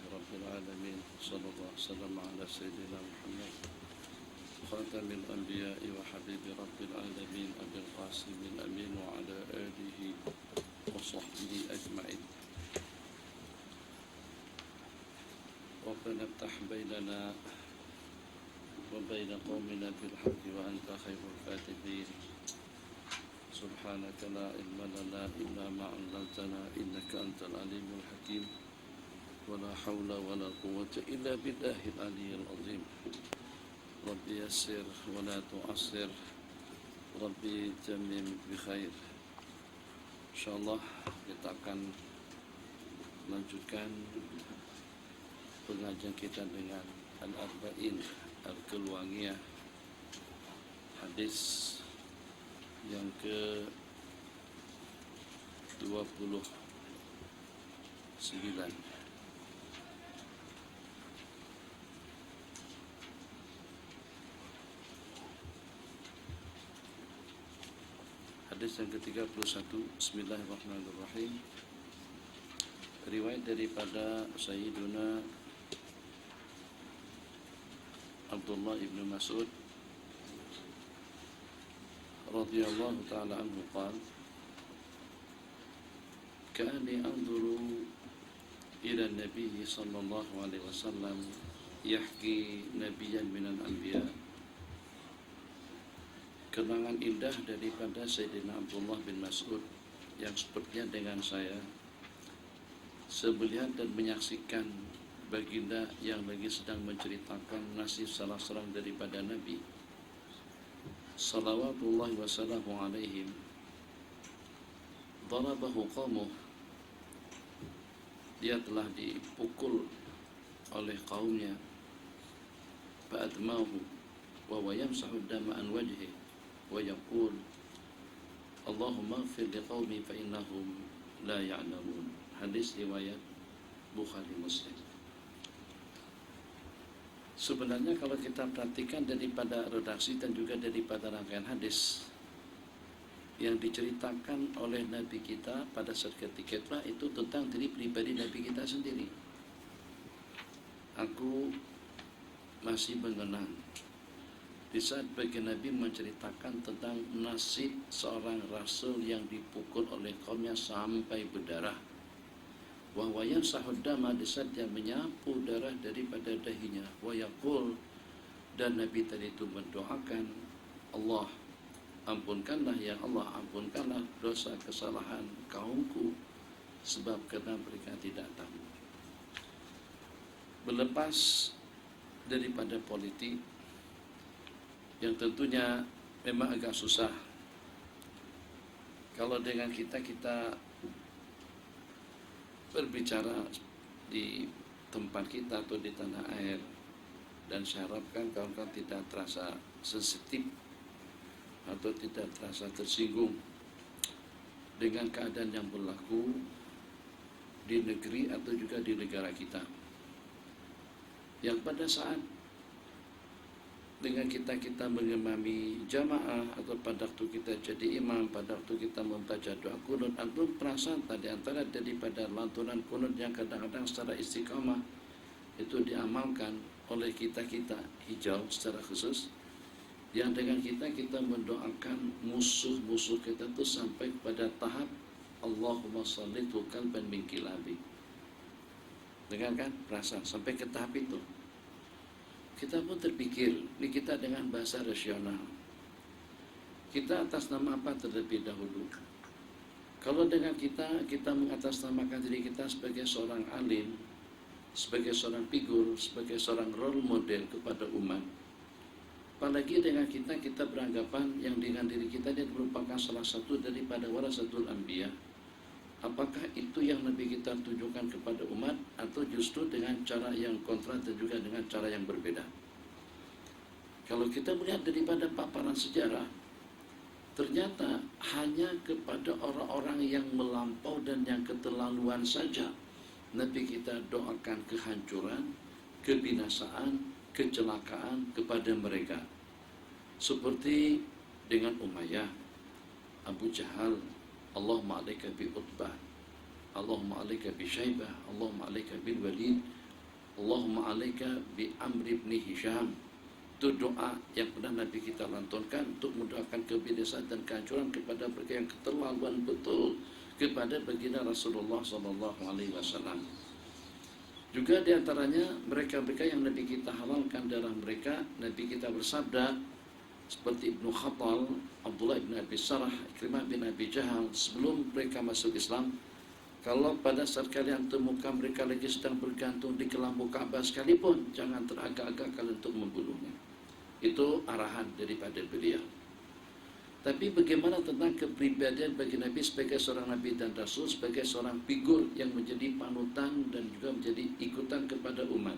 رب العالمين صلى الله وسلم على سيدنا محمد خاتم الأنبياء وحبيب رب العالمين أبي القاسم الأمين وعلى آله وصحبه أجمعين. ربنا افتح بيننا وبين قومنا بالحق وأنت خير الفاتحين. سبحانك لا علم لنا إلا ما علمتنا إنك أنت العليم الحكيم ولا حول ولا قوة إلا بالله العلي العظيم. ربي يسر ولا تعسر Rabbi jamim bi khair. InsyaAllah kita akan melanjutkan pengajian kita dengan Al-Arba'in Al-Keluangiyah, hadis yang ke-29. Hadis yang ke-31. Bismillahirrahmanirrahim. Riwayat daripada Sayyiduna Abdullah ibn Mas'ud radhiyallahu ta'ala anhu qala ka'anni anzuru ila an-nabiy sallallahu alaihi wasallam yahki nabiyyan minal anbiya. Kenangan indah daripada Sayyidina Abdullah bin Mas'ud yang sepertinya dengan saya melihat dan menyaksikan baginda yang lagi sedang menceritakan nasib salah seorang daripada Nabi salawatullahi wasallamu alaihim. Darabahu qawmuh, dia telah dipukul oleh kaumnya. Fa'admahu wa yamsahu dama an wajhi wa yaqul Allahumma ighfir liqaumi fa innahum la ya'lamun. Hadis riwayat Bukhari Muslim. Sebenarnya kalau kita perhatikan daripada redaksi dan juga daripada rangkaian hadis yang diceritakan oleh Nabi kita pada saat ketika itu tentang diri pribadi Nabi kita sendiri. Aku masih mengenang di saat baginda Nabi menceritakan tentang nasib seorang rasul yang dipukul oleh kaumnya sampai berdarah. Wa yamsahu dama, di saat dia menyapu darah daripada dahinya. Wa yaqul, dan Nabi tadi itu mendoakan, Allah ampunkanlah ya Allah, ampunkanlah dosa kesalahan kaumku sebab karena mereka tidak tahu. Berlepas daripada politik yang tentunya memang agak susah. Kalau dengan kita berbicara di tempat kita atau di tanah air, dan saya harapkan kawan-kawan tidak terasa sensitif atau tidak terasa tersinggung dengan keadaan yang berlaku di negeri atau juga di negara kita, yang pada saat dengan kita mengemami jamaah atau pada waktu kita jadi imam, pada waktu kita membaca doa kunut, antum perasaan tadi antara daripada lantunan kunut yang kadang-kadang secara istiqamah itu diamalkan oleh kita hijau secara khusus, yang dengan kita mendoakan musuh-musuh kita itu sampai pada tahap Allahumma shalli qalban min kilabi. Dengan kan perasaan sampai ke tahap itu. Kita pun terpikir, ini kita dengan bahasa rasional. Kita atas nama apa terlebih dahulu? Kalau dengan kita mengatasnamakan diri kita sebagai seorang alim, sebagai seorang figur, sebagai seorang role model kepada umat. Apalagi dengan kita beranggapan yang dengan diri kita dia merupakan salah satu daripada warasatul anbiya. Apakah itu yang Nabi kita tunjukkan kepada umat, atau justru dengan cara yang kontra dan juga dengan cara yang berbeda? Kalau kita melihat daripada paparan sejarah, ternyata hanya kepada orang-orang yang melampau dan yang keterlaluan saja Nabi kita doakan kehancuran, kebinasaan, kecelakaan kepada mereka. Seperti dengan Umayyah, Abu Jahal, Allahumma alaika bi Utbah, Allahumma alaika bi Syaibah, Allahumma alaika bil Walid, Allahumma alaika bi Amr ibn Hisham. Itu doa yang pernah Nabi kita lantunkan untuk mendoakan kebinasaan dan kehancuran kepada mereka yang keterlaluan betul kepada baginda Rasulullah SAW. Juga diantaranya mereka-mereka yang Nabi kita halalkan darah mereka, Nabi kita bersabda seperti Ibnu Khattal, Abdullah bin Abi Sarah, Ikrimah bin Abi Jahal, sebelum mereka masuk Islam, kalau pada saat kalian temukan mereka lagi sedang bergantung di kelambu Ka'bah sekalipun, jangan teragak-agak kalian untuk membunuhnya. Itu arahan daripada beliau. Tapi bagaimana tentang kepribadian bagi Nabi sebagai seorang Nabi dan Rasul, sebagai seorang figur yang menjadi panutan dan juga menjadi ikutan kepada umat.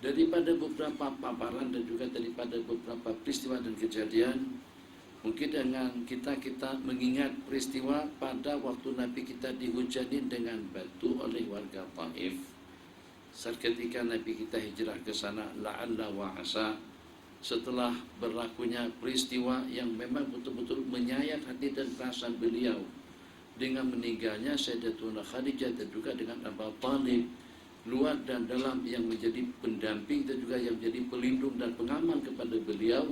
Daripada beberapa paparan dan juga daripada beberapa peristiwa dan kejadian, mungkin dengan kita mengingat peristiwa pada waktu Nabi kita dihujanin dengan batu oleh warga Taif. Saat ketika Nabi kita hijrah ke sana, la'alla wa asa, setelah berlakunya peristiwa yang memang betul-betul menyayat hati dan perasaan beliau dengan meninggalnya Sayyidatuna Khadijah dan juga dengan Abu Thalib, luar dan dalam yang menjadi pendamping dan juga yang menjadi pelindung dan pengaman kepada beliau,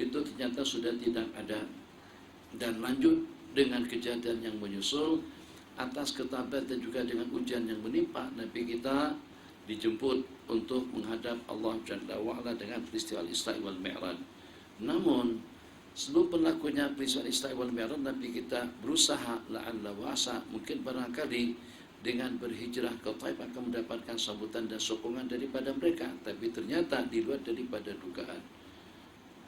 itu ternyata sudah tidak ada. Dan lanjut dengan kejadian yang menyusul atas ketabahan dan juga dengan ujian yang menimpa Nabi kita dijemput untuk menghadap Allah Jalla wa'ala dengan peristiwa Isra wal Mi'raj. Namun sebelum berlakunya peristiwa Isra wal Mi'raj, Nabi kita berusaha la'alla wa'asa, mungkin barangkali dengan berhijrah ke Taif akan mendapatkan sambutan dan sokongan daripada mereka. Tapi ternyata di luar daripada dugaan.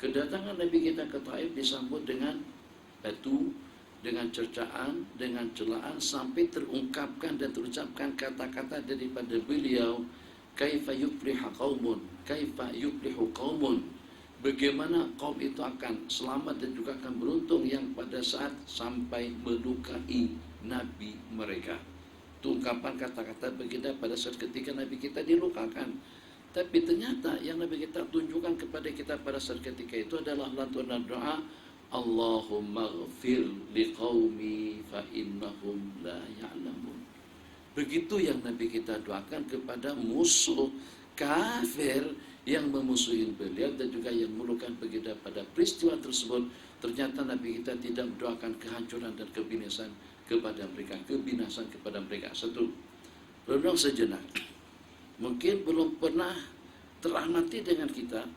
Kedatangan Nabi kita ke Taif disambut dengan batu, dengan cercaan, dengan celaan, sampai terungkapkan dan terucapkan kata-kata daripada beliau, kaifa yuflihu qaumun, kaifa yuflihu qaumun, bagaimana kaum itu akan selamat dan juga akan beruntung yang pada saat sampai melukai Nabi mereka. Itu ungkapan kata-kata baginda pada saat ketika Nabi kita dilukakan. Tapi ternyata yang Nabi kita tunjukkan kepada kita pada saat ketika itu adalah lantunan doa, Allahumma ghfir liqaumi fa innahum la ya'lamun. Begitu yang Nabi kita doakan kepada musuh kafir yang memusuhi beliau dan juga yang melukai baginda pada peristiwa tersebut. Ternyata Nabi kita tidak mendoakan kehancuran dan kebinasan kepada mereka, kebinasan kepada mereka. Satu, renung sejenak. Mungkin belum pernah teramati dengan kita,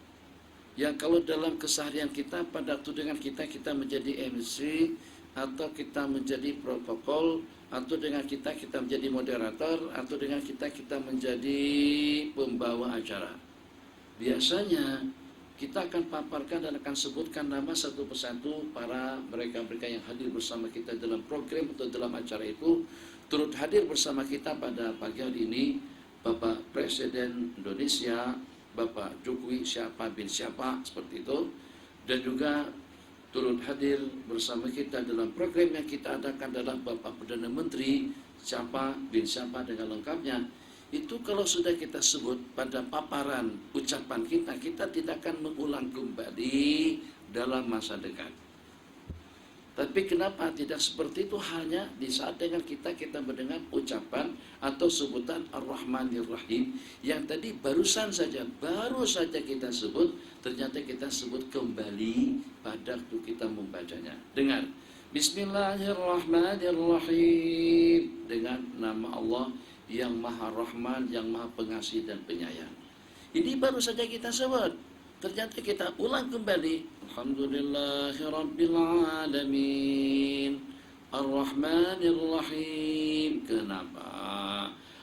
yang kalau dalam keseharian kita pada waktu dengan kita menjadi MC atau kita menjadi protokol, atau dengan kita menjadi moderator, atau dengan kita menjadi pembawa acara. Biasanya kita akan paparkan dan akan sebutkan nama satu persatu para mereka-mereka yang hadir bersama kita dalam program atau dalam acara itu. Turut hadir bersama kita pada pagi hari ini Bapak Presiden Indonesia, Bapak Jokowi siapa bin siapa, seperti itu. Dan juga turut hadir bersama kita dalam program yang kita adakan adalah Bapak Perdana Menteri siapa bin siapa dengan lengkapnya. Itu kalau sudah kita sebut pada paparan ucapan kita, kita tidak akan mengulang kembali dalam masa dekat. Tapi kenapa tidak seperti itu, hanya di saat dengan kita mendengar ucapan atau sebutan Ar-Rahmanir Rahim yang tadi baru saja kita sebut, ternyata kita sebut kembali pada waktu kita membacanya. Dengar, Bismillahirrahmanirrahim, dengan nama Allah yang Maha Rahman, yang Maha Pengasih dan Penyayang. Ini baru saja kita sebut, ternyata kita ulang kembali. Alhamdulillahirabbil alamin, Ar-Rahmanir Rahim. Kenapa?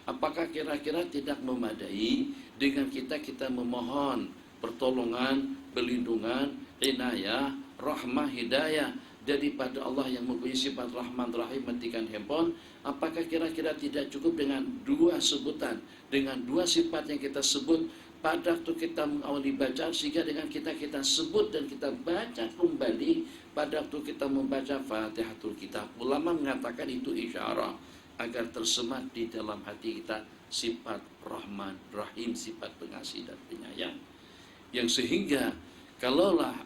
Apakah kira-kira tidak memadai dengan kita memohon pertolongan, perlindungan, inayah, rahmah, hidayah daripada Allah yang mempunyai sifat Rahman Rahim matikan handphone? Apakah kira-kira tidak cukup dengan dua sebutan, dengan dua sifat yang kita sebut pada waktu kita mengawali bacaan, sehingga dengan kita sebut dan kita baca kembali pada waktu kita membaca Fatihatul Kitab? Ulama mengatakan itu isyarah agar tersemat di dalam hati kita sifat Rahman Rahim, sifat pengasih dan penyayang, yang sehingga kalaulah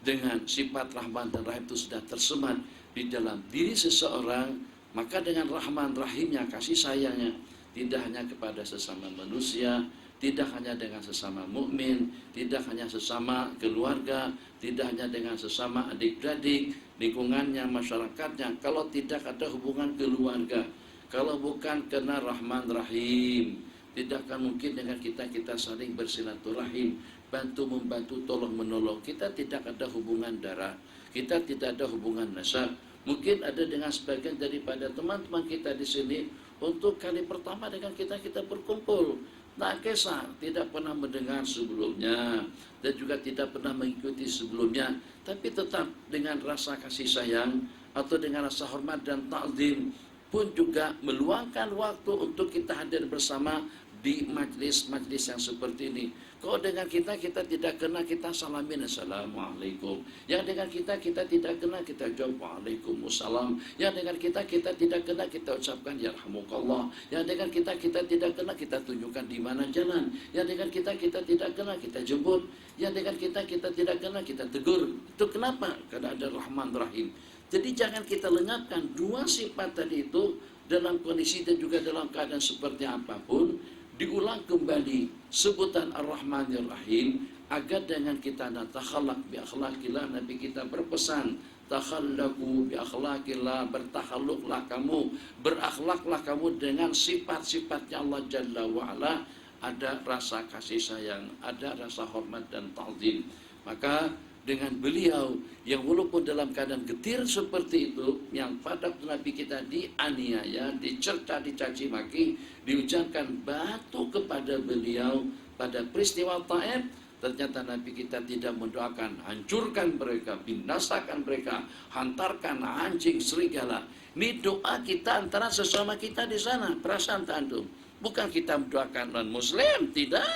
dengan sifat Rahman dan Rahim itu sudah tersemat di dalam diri seseorang, maka dengan Rahman Rahimnya, kasih sayangnya, tidak hanya kepada sesama manusia, tidak hanya dengan sesama mukmin, tidak hanya sesama keluarga, tidak hanya dengan sesama adik-beradik, lingkungannya, masyarakatnya. Kalau tidak ada hubungan keluarga, kalau bukan karena Rahman Rahim, tidak akan mungkin dengan kita saling bersilaturahim, bantu membantu, tolong menolong. Kita tidak ada hubungan darah, kita tidak ada hubungan nasab. Mungkin ada dengan sebagian daripada teman-teman kita di sini untuk kali pertama dengan kita berkumpul. Tak kisah, tidak pernah mendengar sebelumnya dan juga tidak pernah mengikuti sebelumnya, tapi tetap dengan rasa kasih sayang atau dengan rasa hormat dan ta'zim pun juga meluangkan waktu untuk kita hadir bersama di majlis-majlis yang seperti ini. Kalau dengan kita tidak kenal, kita salamin assalamualaikum. Yang dengan kita tidak kenal, kita jawab waalaikumsalam. Yang dengan kita tidak kenal, kita ucapkan yarhamukallah. Yang dengan kita tidak kenal, kita tunjukkan di mana jalan. Yang dengan kita tidak kenal, kita jemput. Yang dengan kita tidak kenal, kita tegur. Itu kenapa? Karena ada Rahman Rahim. Jadi jangan kita lenyapkan dua sifat tadi itu dalam kondisi dan juga dalam keadaan seperti apapun. Diulang kembali sebutan Ar-Rahmanir Rahim agar dengan kita takhallaq bi akhlaqillah. Nabi kita berpesan, takhallaqu bi akhlaqillah, bertakhalluklah kamu, berakhlaklah kamu dengan sifat-sifatnya Allah Jalla wa Ala. Ada rasa kasih sayang, ada rasa hormat dan ta'zim. Maka dengan beliau yang walaupun dalam keadaan getir seperti itu, yang pada Nabi kita dianiaya, dicerca, dicaci maki, diucapkan batu kepada beliau pada peristiwa Taif, ternyata Nabi kita tidak mendoakan hancurkan mereka, binasakan mereka, hantarkan anjing serigala. Ini doa kita antara sesama kita di sana. Perasaan antum, bukan kita mendoakan non muslim, tidak.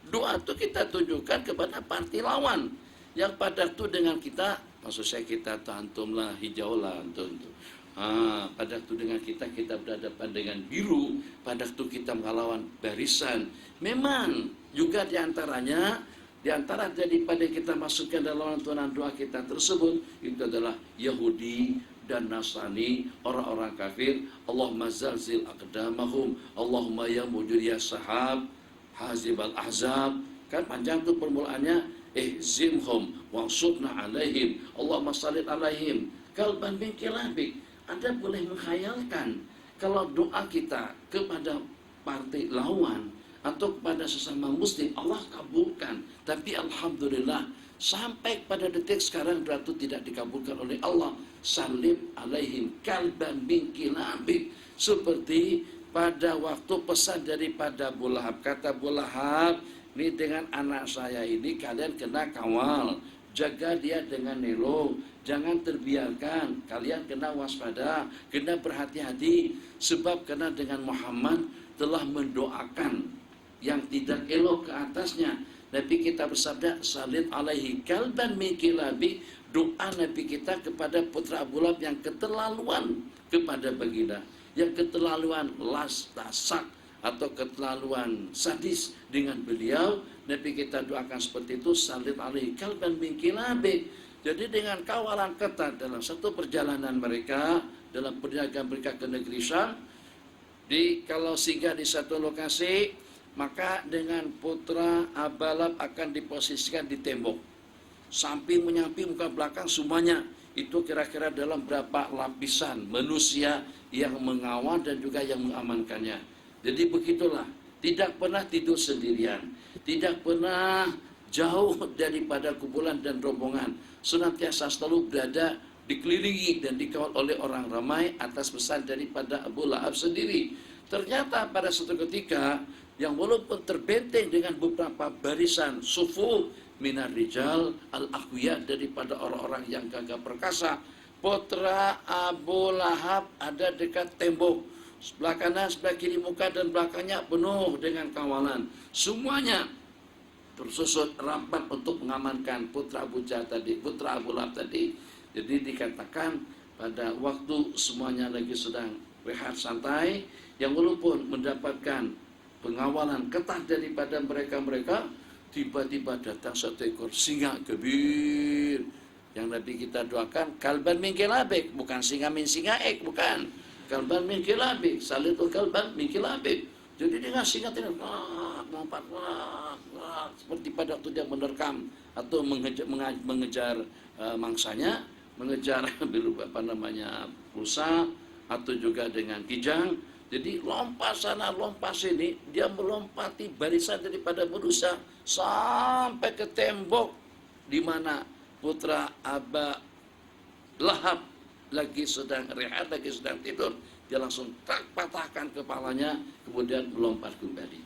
Doa itu kita tunjukkan kepada partai lawan yang pada itu dengan kita, maksud saya kita antum lah, hijau lah antum tuh. Pada itu dengan kita berhadapan dengan biru, pada itu kita melawan barisan. Memang juga diantaranya, diantara daripada kita masukkan dalam lantunan doa kita tersebut, itu adalah Yahudi dan Nasrani, orang-orang kafir. Allahumma zalzil aqdamahum, Allahumma ya mudir ya sahab, hazibal ahzab. Kan panjang tuh permulaannya. Ihzimhum wansubna alaihim, Allahumma sallit alaihim kalban min kilabik. Anda boleh menghayalkan kalau doa kita kepada partai lawan atau kepada sesama muslim Allah kabulkan, tapi alhamdulillah sampai pada detik sekarang berarti tidak dikabulkan oleh Allah. Salim alaihim kalban min kilabik, seperti pada waktu pesan daripada Abu Lahab. Kata Abu Lahab, ini dengan anak saya ini kalian kena kawal, jaga dia dengan nelo, jangan terbiarkan, kalian kena waspada, kena berhati-hati, sebab kena dengan Muhammad telah mendoakan yang tidak elok ke atasnya. Nabi kita bersabda, salit alaihi kalban min kilabi, doa Nabi kita kepada putra Abu Lahab yang keterlaluan kepada baginda, yang keterlaluan las tasak atau keterlaluan sadis dengan beliau. Nabi kita doakan seperti itu, salit alaihi kalban min kilabik. Jadi dengan kawalan ketat dalam satu perjalanan mereka, dalam perjalanan mereka ke negeri Syam, kalau singgah di satu lokasi, maka dengan putra Abu Lahab akan diposisikan di tembok, samping menyamping muka belakang semuanya. Itu kira-kira dalam berapa lapisan manusia yang mengawal dan juga yang mengamankannya. Jadi begitulah, tidak pernah tidur sendirian, tidak pernah jauh daripada kumpulan dan rombongan, senantiasa selalu berada dikelilingi dan dikawal oleh orang ramai atas pesan daripada Abu Lahab sendiri. Ternyata pada suatu ketika yang walaupun terbenteng dengan beberapa barisan sufu minar rijal al-aqwiya, daripada orang-orang yang gagah perkasa, putra Abu Lahab ada dekat tembok. Sebelah kanan, sebelah kiri muka dan belakangnya penuh dengan kawalan. Semuanya tersusut rapat untuk mengamankan putra Abu Jahal tadi, putra Abu Lahab tadi. Jadi dikatakan pada waktu semuanya lagi sedang rehat santai, yang walaupun mendapatkan pengawalan ketat daripada mereka-mereka, tiba-tiba datang satu ekor singa kebir yang Nabi kita doakan kalban min kilabik, bukan singa min singaek, bukan. kalban min kilabik, salitu kalban min kilabik. Jadi dia ngasih ngatin, lompat, seperti pada waktu dia menerkam atau mengejar mangsanya, mengejar apa namanya rusa atau juga dengan kijang. Jadi lompat sana lompat sini, dia melompati barisan daripada manusia sampai ke tembok di mana putra Aba Lahab lagi sedang rehat, lagi sedang tidur. Dia langsung tak patahkan kepalanya, kemudian melompat kembali.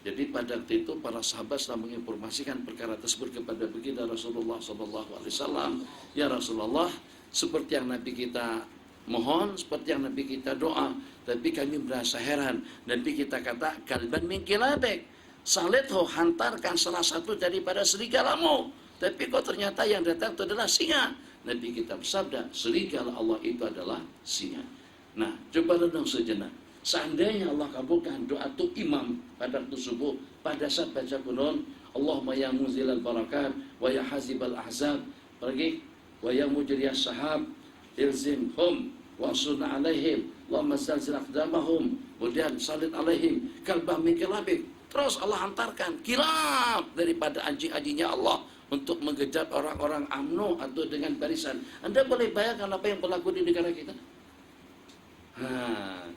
Jadi pada waktu itu para sahabat sedang menginformasikan perkara tersebut kepada baginda Rasulullah SAW. Ya Rasulullah, seperti yang Nabi kita mohon, seperti yang Nabi kita doa, tapi kami merasa heran. Nabi kita kata, kalban min kilabek, salitho, hantarkan salah satu daripada serigalamu. Tapi kok ternyata yang datang itu adalah singa. Nabi kita bersabda, serigala Allah itu adalah singa. Nah, coba renung sejenak. Seandainya Allah kabulkan doa tu imam pada waktu subuh, pada saat baca kunun, Allahumma ya muzilal barakat, wa ya hazibal ahzab, pergi, wa ya mujriyas sahab, ilzimhum, wa sunna alaihim, Allahumma zalzil aqdamahum, kemudian salit alaihim, kalbah min kilabik. Terus Allah hantarkan kilab daripada anjing-anjingnya Allah untuk mengejar orang-orang UMNO atau dengan barisan. Anda boleh bayangkan apa yang berlaku di negara kita?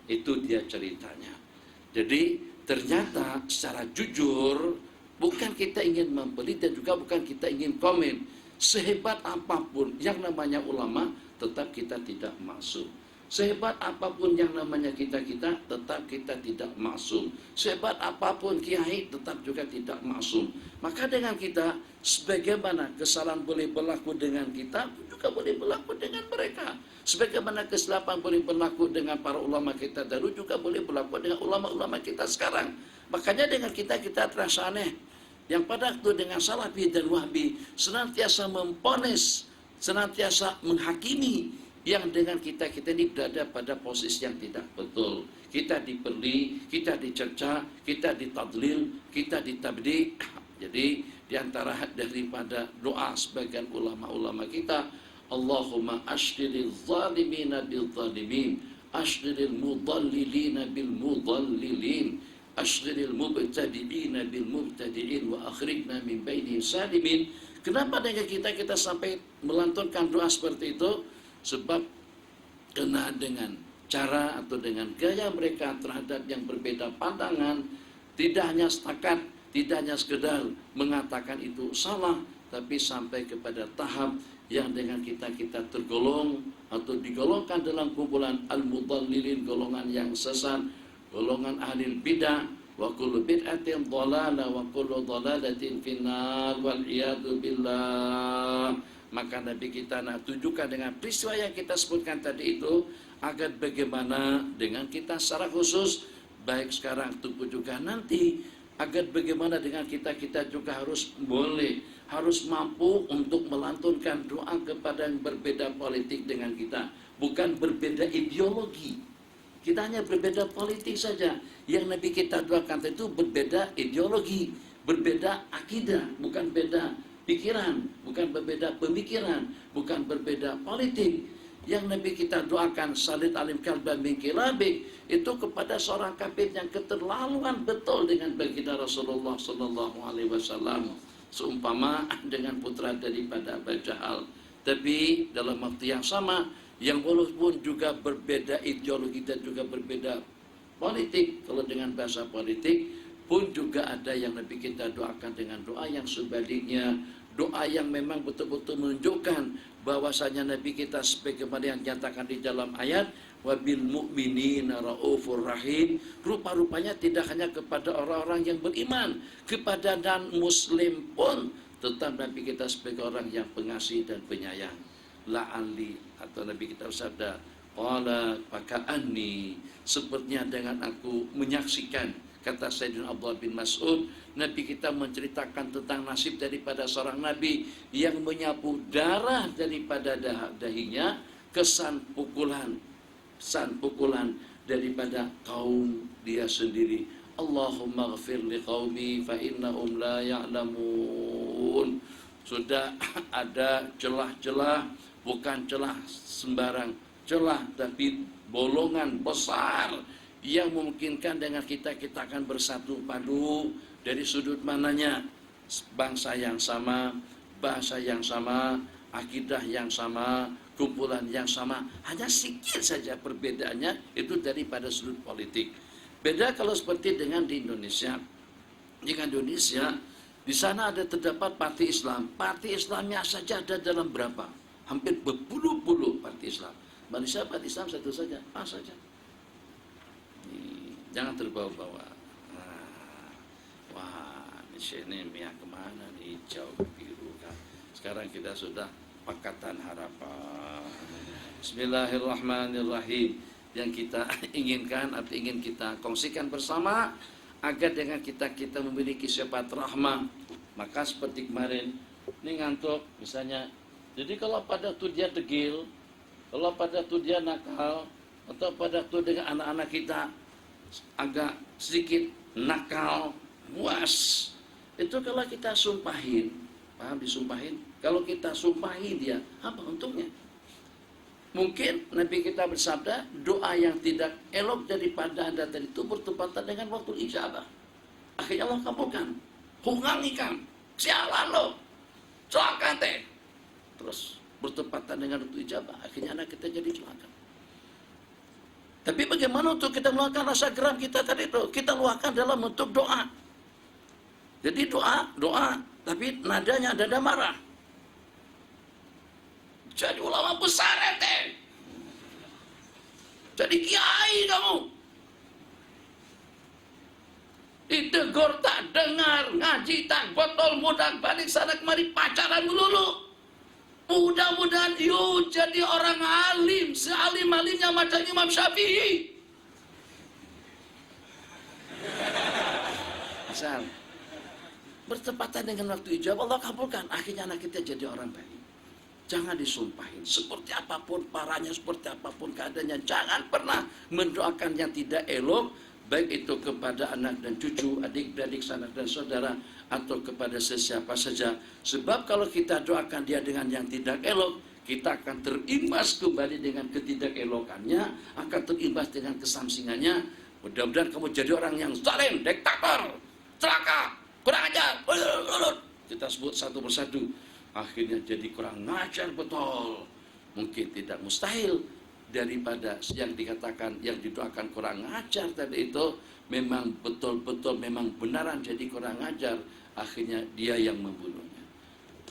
Itu dia ceritanya. Jadi ternyata secara jujur, bukan kita ingin membeli dan juga bukan kita ingin komen. Sehebat apapun yang namanya ulama, tetap kita tidak masuk. Sehebat apapun yang namanya kita-kita, tetap kita tidak maksum. Sehebat apapun kiai, tetap juga tidak maksum. Maka dengan kita, sebagaimana kesalahan boleh berlaku dengan kita, juga boleh berlaku dengan mereka. Sebagaimana kesilapan boleh berlaku dengan para ulama kita dahulu, juga boleh berlaku dengan ulama-ulama kita sekarang. Makanya dengan kita terasa aneh. Yang pada waktu dengan Salafi dan Wahbi senantiasa memponis, senantiasa menghakimi, yang dengan kita ini berada pada posisi yang tidak betul. Kita dibeli, kita dicerca, kita ditadlil, kita ditabdi. Jadi diantara daripada doa sebagian ulama-ulama kita, Allahumma ashdidil zalimina bil zalimin, ashdidil mudallilina bil mudallilin, ashdidil mubtadi'ina bil mubtadi'in, wa akhrijna min bainihim salimin. Kenapa dengan kita sampai melantunkan doa seperti itu? Sebab kena dengan cara atau dengan gaya mereka terhadap yang berbeda pandangan, tidak hanya setakat, tidak hanya sekedar mengatakan itu salah, tapi sampai kepada tahap yang dengan kita tergolong atau digolongkan dalam kumpulan al-mudallilin, golongan yang sesat, golongan ahli bidah, wa kullu bid'atin dhalalah wa kullu dhalalatin finnar wal iyadu billah. Maka Nabi kita nak tunjukkan dengan peristiwa yang kita sebutkan tadi itu, agar bagaimana dengan kita secara khusus, baik sekarang ataupun juga nanti, agar bagaimana dengan kita juga harus mampu untuk melantunkan doa kepada yang berbeda politik dengan kita, bukan berbeda ideologi. Kita hanya berbeda politik saja. Yang Nabi kita doakan itu berbeda ideologi, berbeda akidah, bukan beda pikiran, bukan berbeda pemikiran, bukan berbeda politik. Yang Nabi kita doakan salit alim kalban min kilabik, itu kepada seorang kafir yang keterlaluan betul dengan baginda Rasulullah sallallahu alaihi wasallam, seumpama dengan putra daripada Abu Jahal. Tapi dalam waktu yang sama, yang walaupun juga berbeda ideologi dan juga berbeda politik, kalau dengan bahasa politik pun juga ada yang Nabi kita doakan dengan doa yang sebaliknya, doa yang memang betul-betul menunjukkan bahwasanya Nabi kita sebagaimana yang dinyatakan di dalam ayat wabil mu'minina raufur rahim, rupa-rupanya tidak hanya kepada orang-orang yang beriman, kepada non muslim pun tetap Nabi kita sebagai orang yang pengasih dan penyayang. La'ali, atau Nabi kita bersabda, qala faka'anni, sepertinya dengan aku menyaksikan, kata Sayyidina Abdullah bin Mas'ud, Nabi kita menceritakan tentang nasib daripada seorang Nabi yang menyapu darah daripada dahinya, kesan pukulan daripada kaum dia sendiri. Allahumma ghafir li qaumi fa innahum la ya'lamun. Sudah ada celah-celah, bukan celah sembarang, celah tapi bolongan besar yang memungkinkan dengan kita akan bersatu padu dari sudut mananya, bangsa yang sama, bahasa yang sama, akidah yang sama, kumpulan yang sama, hanya sedikit saja perbedaannya itu daripada sudut politik. Beda kalau seperti dengan di Indonesia. Dengan Indonesia, di sana terdapat parti Islam. Parti Islamnya saja ada dalam berapa? Hampir berpuluh-puluh parti Islam. Malaysia parti Islam satu saja, saja. Jangan terbawa-bawa. Wah, di sini Mia kemana nih? Hijau, biru kan. Sekarang kita sudah Pakatan Harapan. Bismillahirrahmanirrahim. Yang kita inginkan atau ingin kita kongsikan bersama agar dengan kita memiliki sifat rahmah. Maka seperti kemarin ini ngantuk misalnya. Jadi kalau pada waktu dia degil, kalau pada waktu dia nakal, atau pada waktu dengan anak-anak kita agak sedikit nakal, muas, itu kalau kita sumpahin, paham disumpahin? Kalau kita sumpahin dia, apa untungnya? Mungkin Nabi kita bersabda, doa yang tidak elok daripada Anda tadi itu bertepatan dengan waktu ijabah. Akhirnya Allah kabulkan. Hungangikan, sialan lo, celaka teh. Terus bertepatan dengan waktu ijabah, akhirnya anak kita jadi celaka. Tapi bagaimana untuk kita melakukan rasa geram kita tadi itu? Kita luahkan dalam bentuk doa. Jadi doa, tapi nadanya nada marah. Jadi ulama besar ente. Jadi kiai kamu. Ditegur tak dengar, ngaji tak botol, mudah balik sana kemari pacaran melulu. Mudah-mudahan you jadi orang alim, sealim-alimnya macam Imam Syafi'i. Misal bertepatan dengan waktu ijabah, Allah kabulkan. Akhirnya anak kita jadi orang baik. Jangan disumpahin, seperti apapun parahnya, seperti apapun keadaannya, jangan pernah mendoakan yang tidak elok, baik itu kepada anak dan cucu, adik-beradik, sanak dan saudara, atau kepada sesiapa saja. Sebab kalau kita doakan dia dengan yang tidak elok, kita akan terimbas kembali dengan ketidakelokannya, akan terimbas dengan kesamsingannya. Mudah-mudahan kamu jadi orang yang zalim, diktator, celaka, kurang ajar, kita sebut satu persatu. Akhirnya jadi kurang ngajar betul. Mungkin tidak mustahil daripada yang dikatakan, yang didoakan kurang ngajar tadi itu memang betul-betul memang benaran jadi kurang ngajar. Akhirnya dia yang membunuhnya.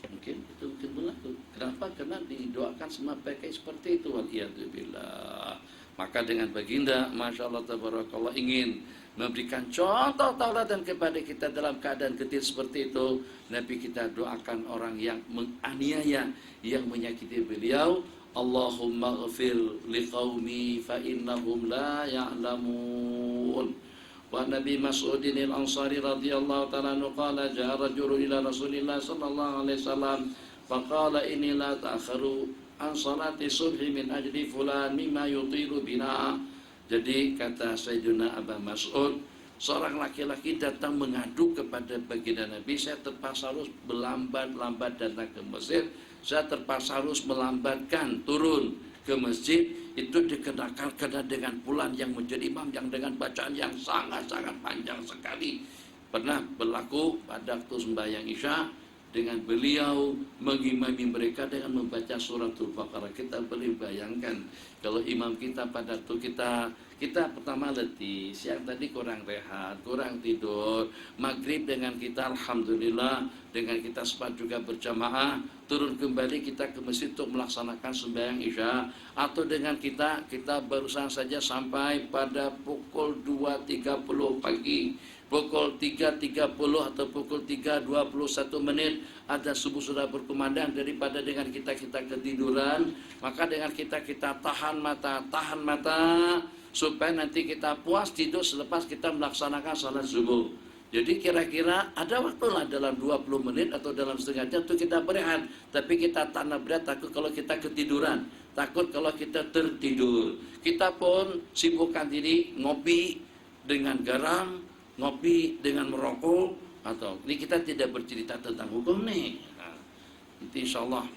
Mungkin itu mungkin berlaku. Kenapa? Karena didoakan semua pakai seperti itu. Waliyadzubillah. Maka dengan baginda, Masya Allah Tabarakallah, ingin memberikan contoh tauladan kepada kita dalam keadaan ketir seperti itu. Nabi kita doakan orang yang menganiaya, yang menyakiti beliau, Allahumma ghafir liqaumi fa innahum la ya'lamun. Wa Nabi Mas'udin al-Ansari radhiyallahu ta'ala anhu qala ja'a rajulun ila Rasulillah sallallahu alaihi wasallam faqala inni la ta'kharu an salati subhi min ajli fulan mimma yutilu bina. Jadi kata Sayyidina Abu Mas'ud, seorang laki-laki datang mengadu kepada baginda Nabi, saya terpaksa harus melambat-lambat datang ke masjid, saya terpaksa harus melambatkan turun ke masjid, itu dikenakan karena dengan pulang yang menjadi imam yang dengan bacaan yang sangat-sangat panjang sekali. Pernah berlaku pada waktu sembahyang Isya, dengan beliau mengimami mereka dengan membaca suratul Baqarah. Kita boleh bayangkan kalau imam kita pada waktu kita pertama letih, siang tadi kurang rehat, kurang tidur, maghrib dengan kita alhamdulillah dengan kita sempat juga berjamaah, turun kembali kita ke masjid untuk melaksanakan sembahyang Isya, atau dengan kita barusan saja sampai pada pukul 2.30 pagi, pukul 3.30 atau pukul 3.21 menit ada subuh sudah berkumandang, daripada dengan kita ketiduran, maka dengan kita tahan mata supaya nanti kita puas tidur selepas kita melaksanakan salat subuh. Jadi kira-kira ada waktulah dalam 20 menit atau dalam setengah jam itu kita berehat, tapi kita tanah berat, takut kalau kita ketiduran, takut kalau kita tertidur. Kita pun sibukkan diri ngopi dengan garam, ngopi dengan merokok, atau ini kita tidak bercerita tentang hukum nih. Nah, nanti insya Allah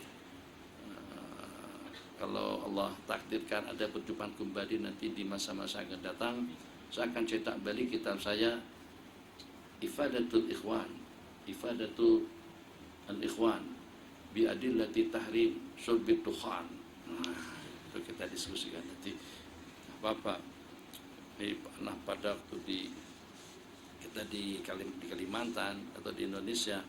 kalau Allah takdirkan ada perjumpaan kembali nanti di masa-masa akan datang, saya akan cetak balik kitab saya Ifadatul Ikhwan, Ifadatul Al-Ikhwan bi adillati tahrim syurbit dukhan. Nah, itu kita diskusikan nanti. Bapak di pernah pada waktu kita di Kalimantan atau di Indonesia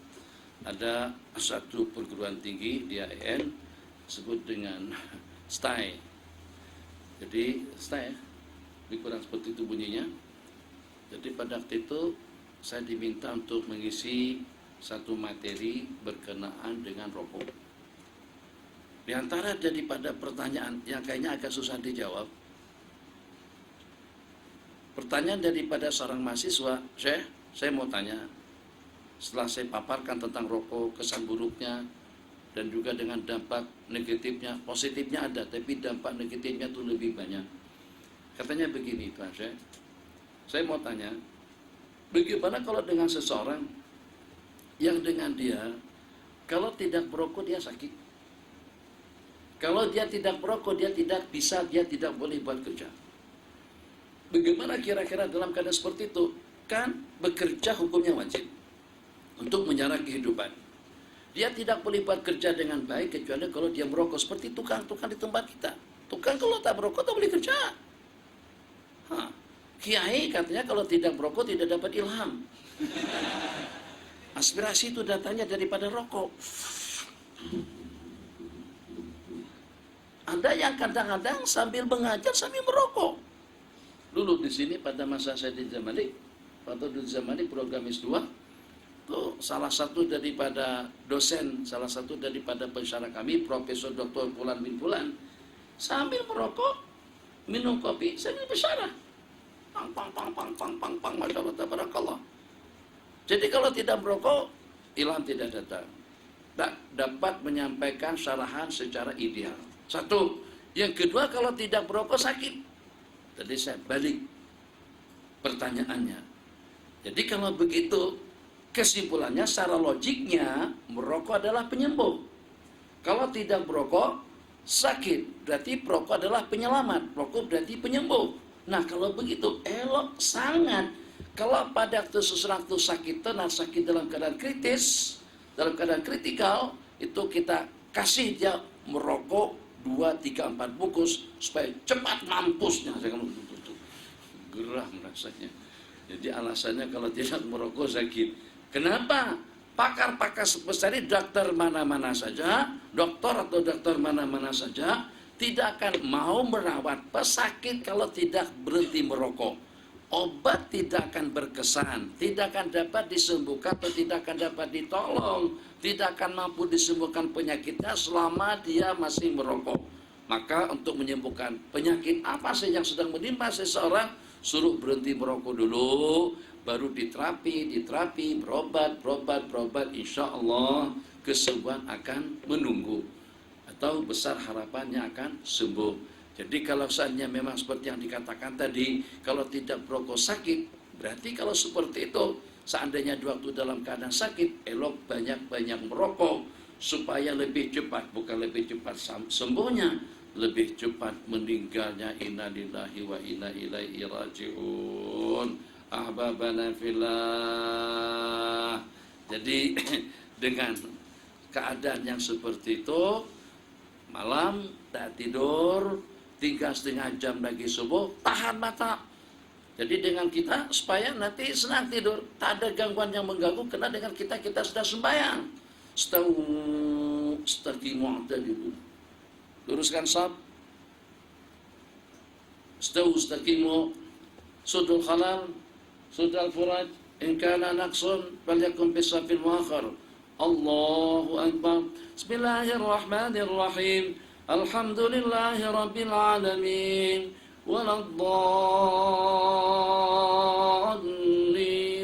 ada satu perguruan tinggi di AEN disebut dengan STAI. Jadi STAI lebih kurang seperti itu bunyinya. Jadi pada waktu itu saya diminta untuk mengisi satu materi berkenaan dengan rokok. Di antara daripada pertanyaan yang kayaknya agak susah dijawab, pertanyaan daripada seorang mahasiswa, saya mau tanya, setelah saya paparkan tentang rokok, kesan buruknya, dan juga dengan dampak negatifnya, positifnya ada, tapi dampak negatifnya itu lebih banyak. Katanya begini, Tuan saya mau tanya, bagaimana kalau dengan seseorang yang dengan dia, kalau tidak merokok dia sakit, kalau dia tidak merokok dia tidak bisa, dia tidak boleh buat kerja. Bagaimana kira-kira dalam keadaan seperti itu? Kan bekerja hukumnya wajib untuk menyerang kehidupan. Dia tidak boleh buat kerja dengan baik kecuali kalau dia merokok, seperti tukang-tukang di tempat kita. Tukang kalau tak merokok tak boleh kerja. Kiai katanya kalau tidak merokok tidak dapat ilham. Aspirasi itu datanya daripada rokok. Ada yang kadang-kadang sambil mengajar sambil merokok. Dulu di sini pada masa saya di Zamalik, waktu di Zamalik program S2, tuh salah satu daripada dosen, salah satu daripada pensyarah kami, Profesor Dr. Fulan bin Fulan, sambil merokok, minum kopi, sambil bersyarah. Pang, pang, pang, pang, pang, pang, pang, Masya Allah, tabarakallah. Jadi kalau tidak merokok, ilham tidak datang. Tak dapat menyampaikan syarahan secara ideal. Satu. Yang kedua, kalau tidak merokok sakit. Jadi saya balik pertanyaannya. Jadi kalau begitu, kesimpulannya secara logiknya merokok adalah penyembuh. Kalau tidak merokok sakit, berarti perokok adalah penyelamat. Rokok berarti penyembuh. Nah kalau begitu elok sangat. Kalau pada waktu seseorang itu sakit tenang, sakit dalam keadaan kritis, dalam keadaan kritikal, itu kita kasih dia merokok 2, 3, 4 bungkus supaya cepat mampusnya. Saya kan gerah merasanya. Jadi alasannya kalau tidak merokok sakit. Kenapa? Pakar-pakar sebesar ini, dokter mana-mana saja, dokter atau dokter mana-mana saja tidak akan mau merawat pesakit kalau tidak berhenti merokok. Obat tidak akan berkesan, tidak akan dapat disembuhkan atau tidak akan dapat ditolong, tidak akan mampu disembuhkan penyakitnya selama dia masih merokok. Maka untuk menyembuhkan penyakit apa sih yang sedang menimpa seseorang, suruh berhenti merokok dulu, baru diterapi, berobat, insya Allah kesembuhan akan menunggu atau besar harapannya akan sembuh. Jadi kalau seandainya memang seperti yang dikatakan tadi, kalau tidak merokok sakit, berarti kalau seperti itu, seandainya di waktu dalam keadaan sakit, elok banyak-banyak merokok, supaya lebih cepat, bukan lebih cepat sembuhnya, lebih cepat meninggalnya. Inna lillahi wa inna ilaihi raji'un. Ahbabana fillah. Jadi dengan keadaan yang seperti itu, malam tak tidur, tinggal setengah jam lagi subuh, tahan mata. Jadi dengan kita supaya nanti senang tidur, tak ada gangguan yang mengganggu, karena dengan kita sudah sembahyang. Istaqimu dulu. Luruskan saf. Istaqimu. Sudul khalal, sudul furaj. In kana naqsun falyakun bisafil muakhar. Allahu akbar. Bismillahirrahmanirrahim. Alhamdulillahi Rabbil Alamin. Waladdallin.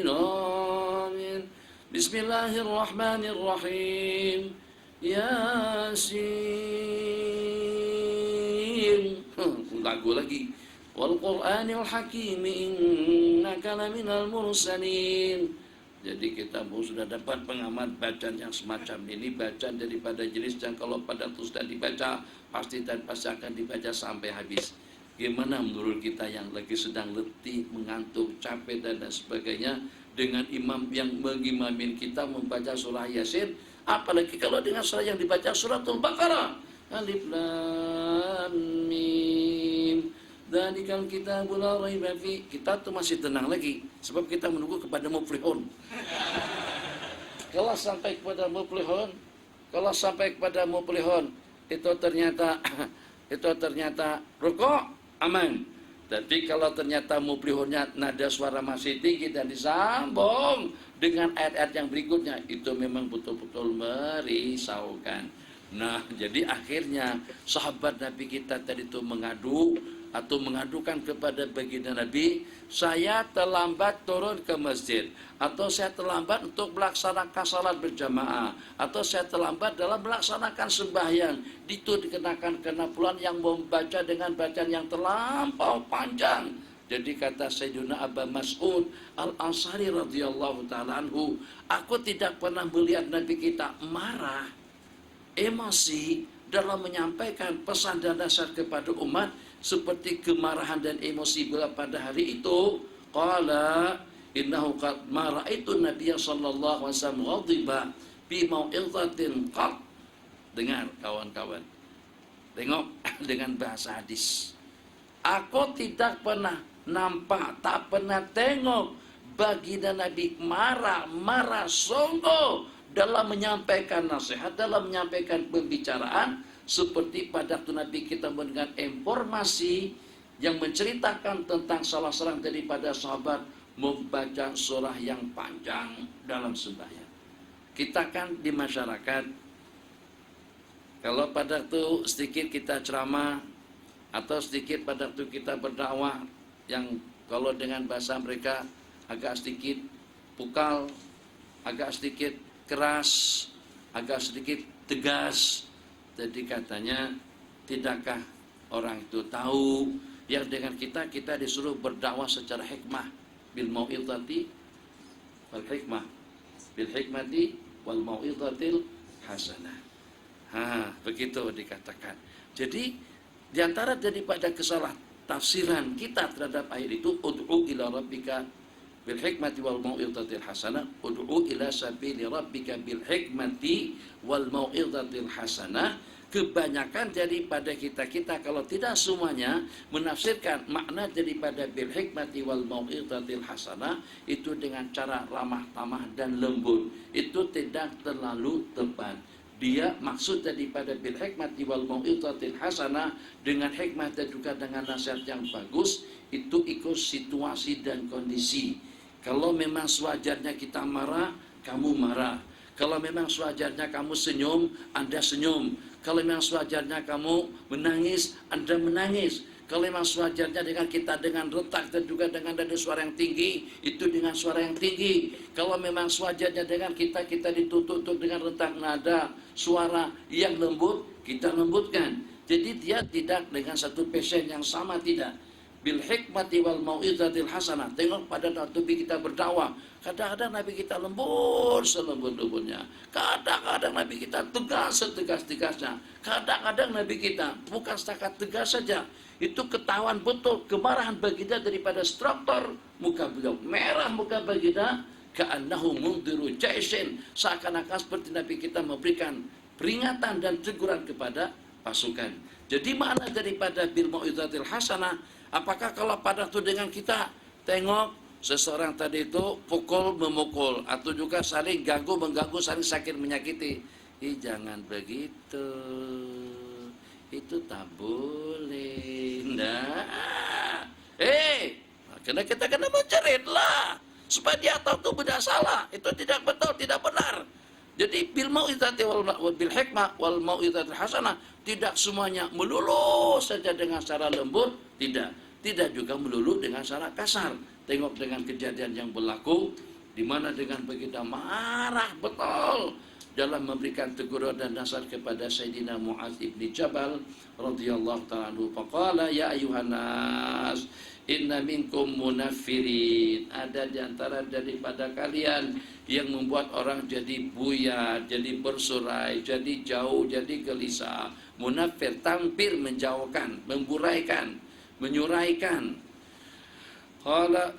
Amin. Bismillahirrahmanirrahim. Yasin. Lagu lagi. Wal Qur'anil Hakim innaka laminal mursalin. Jadi kita sudah dapat pengamat bacaan yang semacam ini, bacaan daripada jenis yang kalau pada itu sudah dibaca pasti akan dibaca sampai habis. Gimana menurut kita yang lagi sedang letih, mengantuk, capek dan sebagainya, dengan imam yang mengimamin kita membaca surah Yasin, apalagi kalau dengan surah yang dibaca suratul Baqarah. Alif Lam Mim. Dzalikal kitabul la raiba fi. Kita tuh masih tenang lagi sebab kita menunggu kepada muflihun. Kalau sampai kepada muflihun, itu ternyata rukuk aman. Tapi kalau ternyata muflihunnya nada suara masih tinggi dan disambung dengan ayat-ayat yang berikutnya, itu memang betul-betul merisaukan. Nah, jadi akhirnya sahabat Nabi kita tadi itu mengadukan kepada baginda Nabi, saya terlambat turun ke masjid, atau saya terlambat untuk melaksanakan salat berjamaah, atau saya terlambat dalam melaksanakan sembahyang. Itu dikenakan kena pulang yang membaca dengan bacaan yang terlampau panjang. Jadi kata Sayyidina Abu Mas'ud Al-Ansari radhiyallahu ta'ala anhu, aku tidak pernah melihat Nabi kita marah, emosi dalam menyampaikan pesan dan nasihat kepada umat seperti kemarahan dan emosi beliau pada hari itu. Qala innahu qad ma ra'aitu nabiyya sallallahu alaihi wasallam ghadiba bi mau'izatin qad. Dengar kawan-kawan, tengok dengan bahasa hadis. Aku tidak pernah nampak, tak pernah tengok baginda Nabi marah sungguh dalam menyampaikan nasihat, dalam menyampaikan pembicaraan, seperti pada waktu Nabi kita mendengar informasi yang menceritakan tentang salah seorang daripada sahabat membaca surah yang panjang dalam sembahyang. Kita kan di masyarakat, kalau pada waktu sedikit kita ceramah atau sedikit pada waktu kita berdakwah yang kalau dengan bahasa mereka agak sedikit pukal, agak sedikit keras, agak sedikit tegas. Jadi katanya, tidakkah orang itu tahu yang dengan kita disuruh berdakwah secara hikmah, bil mau'izati wal hikmah, bil hikmati wal mau'izatil hasanah. Begitu dikatakan. Jadi diantara daripada kesalah tafsiran kita terhadap ayat itu, ud'u ila rabbika bil hikmati wal mau'izatil hasanah, ud'u ila sabili rabbika bil hikmati wal mau'izatil hasanah. Kebanyakan daripada kita kalau tidak semuanya menafsirkan makna daripada bil hikmati wal mau'izatil hasanah itu dengan cara ramah tamah dan lembut. Itu tidak terlalu tepat. Dia maksud daripada bil hikmati wal mau'izatil hasanah dengan hikmah dan juga dengan nasihat yang bagus, itu ikut situasi dan kondisi. Kalau memang sewajarnya kita marah, kamu marah. Kalau memang sewajarnya kamu senyum, Anda senyum. Kalau memang sewajarnya kamu menangis, Anda menangis. Kalau memang sewajarnya dengan kita dengan retak dan juga dengan nada suara yang tinggi, itu dengan suara yang tinggi. Kalau memang sewajarnya dengan kita ditutup dengan retak nada suara yang lembut, kita lembutkan. Jadi dia tidak dengan satu passion yang sama, tidak. Bil hikmati wal mau'izatil hasanah. Tengok pada waktu kita berdakwah, kadang-kadang Nabi kita lembut selembut-lembutnya, kadang-kadang Nabi kita tegas setegas-tegasnya, kadang-kadang Nabi kita bukan setakat tegas saja, itu ketahuan betul kemarahan baginda daripada struktur muka beliau. Merah muka baginda, ka'annahu mundhiru jaisin, seakan-akan seperti Nabi kita memberikan peringatan dan teguran kepada pasukan. Jadi makna daripada bil mau'izatil hasanah, apakah kalau pada itu dengan kita tengok seseorang tadi itu pukul memukul atau juga saling mengganggu, saling sakit menyakiti, jangan begitu, itu tak boleh. Karena kita kena mencerit lah supaya dia tahu itu benar salah, itu tidak betul, tidak benar. Jadi bil mau'izati wal bil hikmah wal mau'izatil hasanah, tidak semuanya melulu saja dengan cara lembut, tidak juga melulu dengan cara kasar. Tengok dengan kejadian yang berlaku di mana dengan begitu marah betul dalam memberikan teguran dan nasihat kepada Sayyidina Mu'adz ibn Jabal radhiyallahu ta'ala anhu. Faqala ya ayuhan nas inna minkum munaffirin. Ada di antara daripada kalian yang membuat orang jadi buyar, jadi bersurai, jadi jauh, jadi gelisah. Munafir, tampir, menjauhkan, memburaikan, menyuraikan. Qala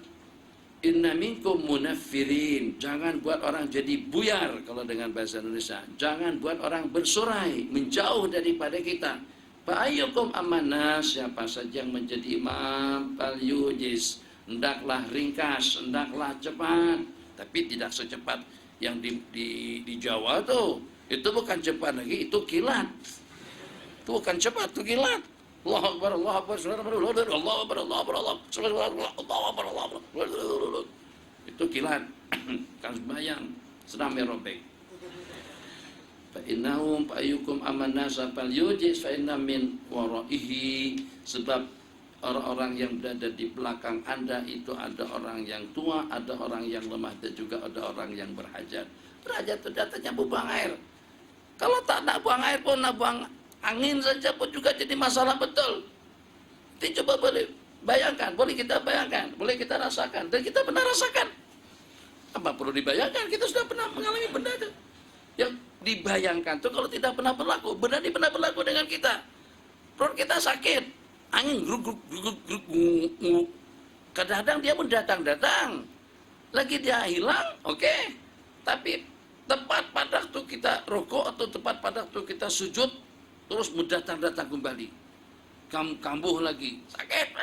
inna minkum munaffirin. Jangan buat orang jadi buyar kalau dengan bahasa Indonesia. Jangan buat orang bersurai, menjauh daripada kita. Fa'ayyukum amanas, siapa saja yang menjadi imam falyujiz, hendaklah ringkas, hendaklah cepat, tapi tidak secepat yang di Jawa tuh. Itu bukan cepat lagi, itu kilat. Itu bukan cepat, itu kilat. Allahu Akbar, Allahu Akbar, Allahu Akbar, Allahu Akbar, Allahu Akbar, Allahu Akbar. Itu kilat. Kan sembahyang sedang merobek. Fa innahum fa ayyukum amanasa falyujiz fa inna min waraihi, sebab orang-orang yang berada di belakang Anda itu ada orang yang tua, ada orang yang lemah, dan juga ada orang yang berhajat. Berhajat itu datanya buang air. Kalau tak nak buang air pun, nak buang angin saja pun juga jadi masalah betul. Jadi coba boleh bayangkan, boleh kita bayangkan, boleh kita rasakan, dan kita pernah rasakan. Apa perlu dibayangkan? Kita sudah pernah mengalami benda itu. Yang dibayangkan itu kalau tidak pernah berlaku, benda ini pernah berlaku dengan kita. Perut kita sakit, angin gruk gruk gruk gruk gruk. Kadang-kadang dia pun datang, lagi dia hilang, oke. Tapi tepat pada waktu kita rukuk atau tepat pada waktu kita sujud, terus mendatang kembali, kambuh lagi, sakit.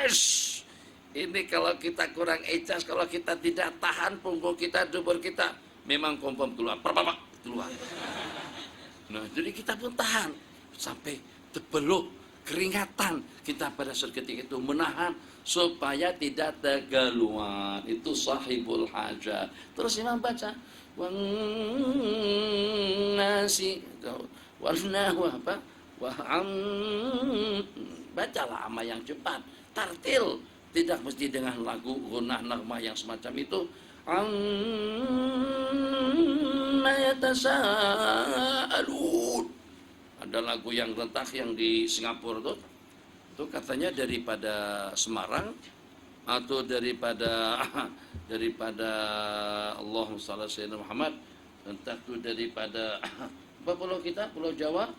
Ini kalau kita kurang ejaz, kalau kita tidak tahan punggung kita, dubur kita, memang kompom keluar, keluar. Nah, jadi kita pun tahan sampai terbeluk, keringatan. Kita pada saat ketika itu menahan supaya tidak tergeluan. Itu sahibul hajat. Terus imam baca wan nasi warnahu apa? Bacalah ama yang cepat, tartil, tidak mesti dengan lagu gunah nagmah yang semacam itu. Amma yatasaalun. Ada lagu yang rentak yang di Singapura tuh, itu katanya daripada Semarang atau daripada Allahumma shalli ala sayyidina Muhammad, entah itu daripada apa pulau kita, Pulau Jawa,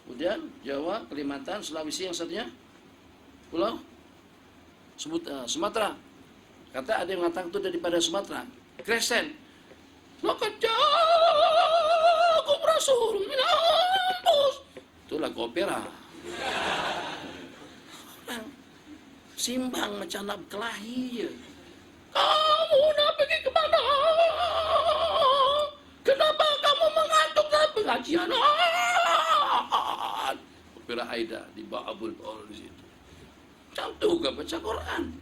kemudian Jawa, Kalimantan, Sulawesi, yang satunya Pulau Sumatera. Kata ada yang mengatakan itu daripada Sumatera. Kresen. Laqad ja'akum rasulun min anfusikum. Itu lagu opera. Simbang macam nak kelahi. Kamu nak pergi ke mana? Kenapa kamu mengantuk dalam pengajian? Opera Aida di Ba'abul Baul di situ. Contoh juga baca Quran.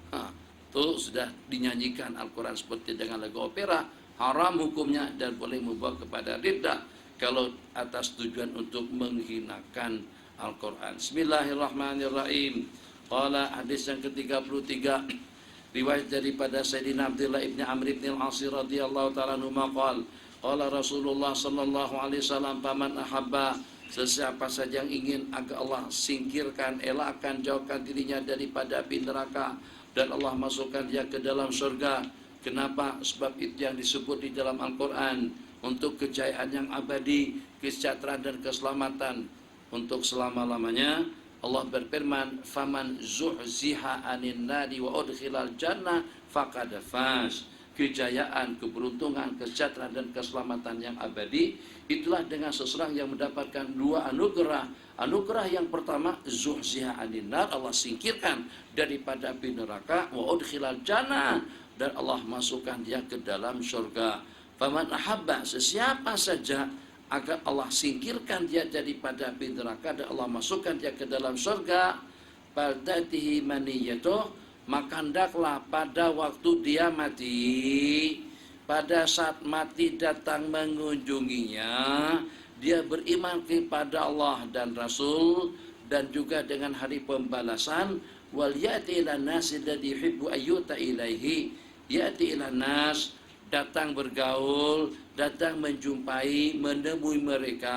Itu sudah dinyanyikan Al-Quran seperti dengan lagu opera, haram hukumnya dan boleh membawa kepada riddah kalau atas tujuan untuk menghinakan Al-Quran. Bismillahirrahmanirrahim. Qala, hadis yang ke-33, riwayat daripada Sayyidina Abdullah ibn Amr ibn al-As radhiyallahu ta'ala anhu maqal, qala Rasulullah sallallahu alaihi wasallam, faman ahabba, sesiapa saja yang ingin agar Allah singkirkan, elakkan, jauhkan dirinya daripada api neraka dan Allah masukkan dia ke dalam surga. Kenapa? Sebab itu yang disebut di dalam Al-Quran, untuk kejayaan yang abadi, kesejahteraan dan keselamatan untuk selama-lamanya. Allah berfirman, faman zuhziha anin nari wa udkhilal jannah faqad faz. Kejayaan, keberuntungan, kesejahteraan dan keselamatan yang abadi, itulah dengan seseorang yang mendapatkan dua anugerah. Anugerah yang pertama, zuhziha anin nar, Allah singkirkan daripada api neraka, wa udkhilal jannah, dan Allah masukkan dia ke dalam surga. Faman ahabba, sesiapa saja agar Allah singkirkan dia daripada api neraka dan Allah masukkan dia ke dalam surga, faldatihi maniyatuh, maka hendaklah pada waktu dia mati, pada saat mati datang mengunjunginya, dia beriman kepada Allah dan Rasul dan juga dengan hari pembalasan. Wal ya'ti ilan nas alladhi yuhibbu ayyuta ilaihi, ya'ti ilan nas, datang bergaul, datang menjumpai, menemui mereka.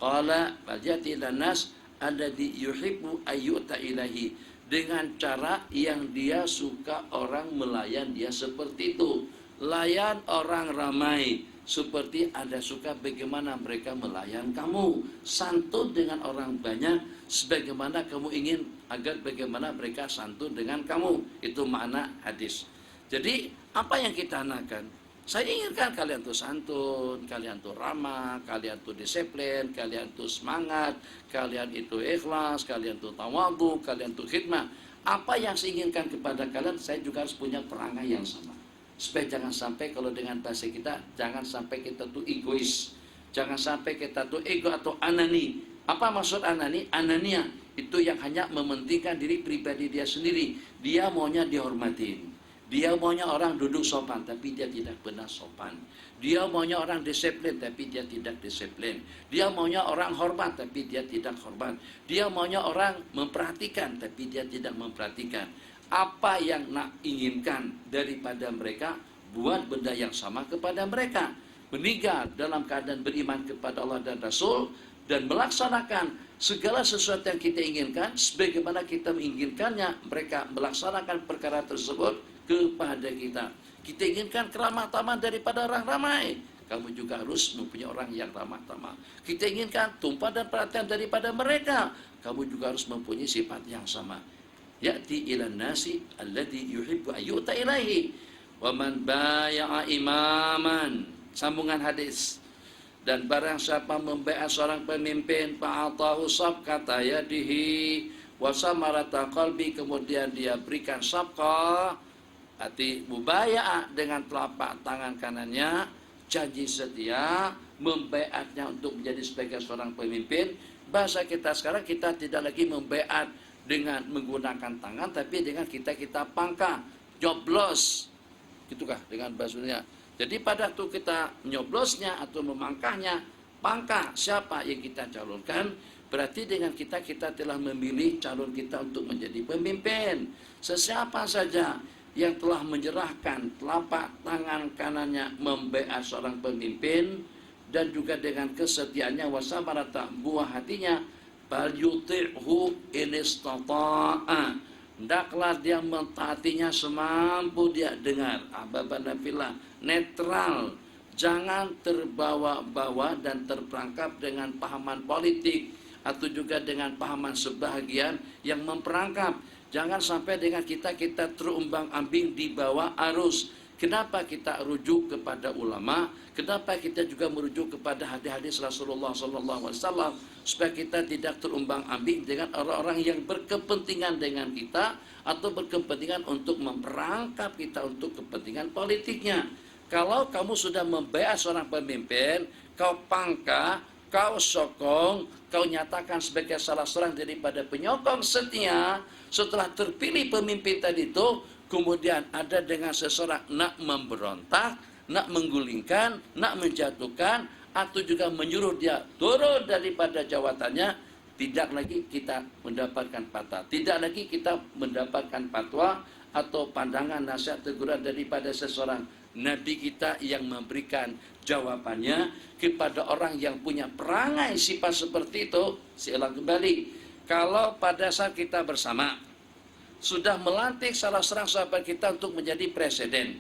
Qala fajati lanas alladhi yuhibbu ayyuta ilahi, dengan cara yang dia suka orang melayan dia seperti itu. Layan orang ramai, seperti Anda suka bagaimana mereka melayan kamu. Santun dengan orang banyak, sebagaimana kamu ingin agar bagaimana mereka santun dengan kamu. Itu makna hadis. Jadi apa yang kita anakan? Saya inginkan kalian tuh santun, kalian tuh ramah, kalian tuh disiplin, kalian tuh semangat, kalian itu ikhlas, kalian tuh tawadhu, kalian tuh khidmah. Apa yang saya inginkan kepada kalian, saya juga harus punya perangai yang sama. Supaya jangan sampai, kalau dengan bahasa kita, jangan sampai kita tuh egois. Jangan sampai kita tuh ego atau anani. Apa maksud anani? Anania itu yang hanya mementingkan diri pribadi dia sendiri. Dia maunya dihormatin. Dia maunya orang duduk sopan, tapi dia tidak benar sopan. Dia maunya orang disiplin, tapi dia tidak disiplin. Dia maunya orang hormat, tapi dia tidak hormat. Dia maunya orang memperhatikan, tapi dia tidak memperhatikan. Apa yang nak inginkan daripada mereka, buat benda yang sama kepada mereka. Meninggal dalam keadaan beriman kepada Allah dan Rasul, dan melaksanakan segala sesuatu yang kita inginkan, sebagaimana kita menginginkannya, mereka melaksanakan perkara tersebut kepada kita. Kita inginkan keramah tamah daripada orang ramai, kamu juga harus mempunyai orang yang ramah tamah. Kita inginkan tumpah dan perhatian daripada mereka, kamu juga harus mempunyai sifat yang sama. Ya'ti ilan nasi alladhi yuhibbu ayyuta ilaihi wa man baya'a imaman. Sambungan hadis. Dan barang siapa membaiat seorang pemimpin, fa'atahu sabqata yadihi wa samarata qalbi, kemudian dia berikan sabqah, arti mubaya'ah, dengan telapak tangan kanannya, janji setia, membaiatnya untuk menjadi sebagai seorang pemimpin. Bahasa kita sekarang, kita tidak lagi membaiat dengan menggunakan tangan, tapi dengan kita pangkah, nyoblos, gitukah dengan bahasanya. Jadi pada waktu kita nyoblosnya atau memangkahnya, pangkah siapa yang kita calonkan, berarti dengan kita telah memilih calon kita untuk menjadi pemimpin. Sesiapa saja yang telah menyerahkan telapak tangan kanannya membaiat seorang pemimpin, dan juga dengan kesetiaannya wasamarata, buah hatinya, bal yuti'hu in istata'a, hendaklah dia mentaatinya semampu dia dengar. Ahbabana fillah, netral, jangan terbawa-bawa dan terperangkap dengan pahaman politik atau juga dengan pahaman sebahagian yang memperangkap. Jangan sampai dengan kita terumbang-ambing di bawah arus. Kenapa kita rujuk kepada ulama? Kenapa kita juga merujuk kepada hadis-hadis Rasulullah SAW, supaya kita tidak terumbang-ambing dengan orang-orang yang berkepentingan dengan kita atau berkepentingan untuk memperangkap kita untuk kepentingan politiknya. Kalau kamu sudah membaiat seorang pemimpin, kau pangkah, kau sokong, kau nyatakan sebagai salah seorang daripada penyokong setia, setelah terpilih pemimpin tadi itu, kemudian ada dengan seseorang nak memberontak, nak menggulingkan, nak menjatuhkan, atau juga menyuruh dia turun daripada jabatannya, tidak lagi kita mendapatkan patah, tidak lagi kita mendapatkan fatwa atau pandangan nasihat teguran daripada seseorang. Nabi kita yang memberikan jawabannya kepada orang yang punya perangai sifat seperti itu. Saya ulang kembali, kalau pada saat kita bersama sudah melantik salah seorang sahabat kita untuk menjadi presiden,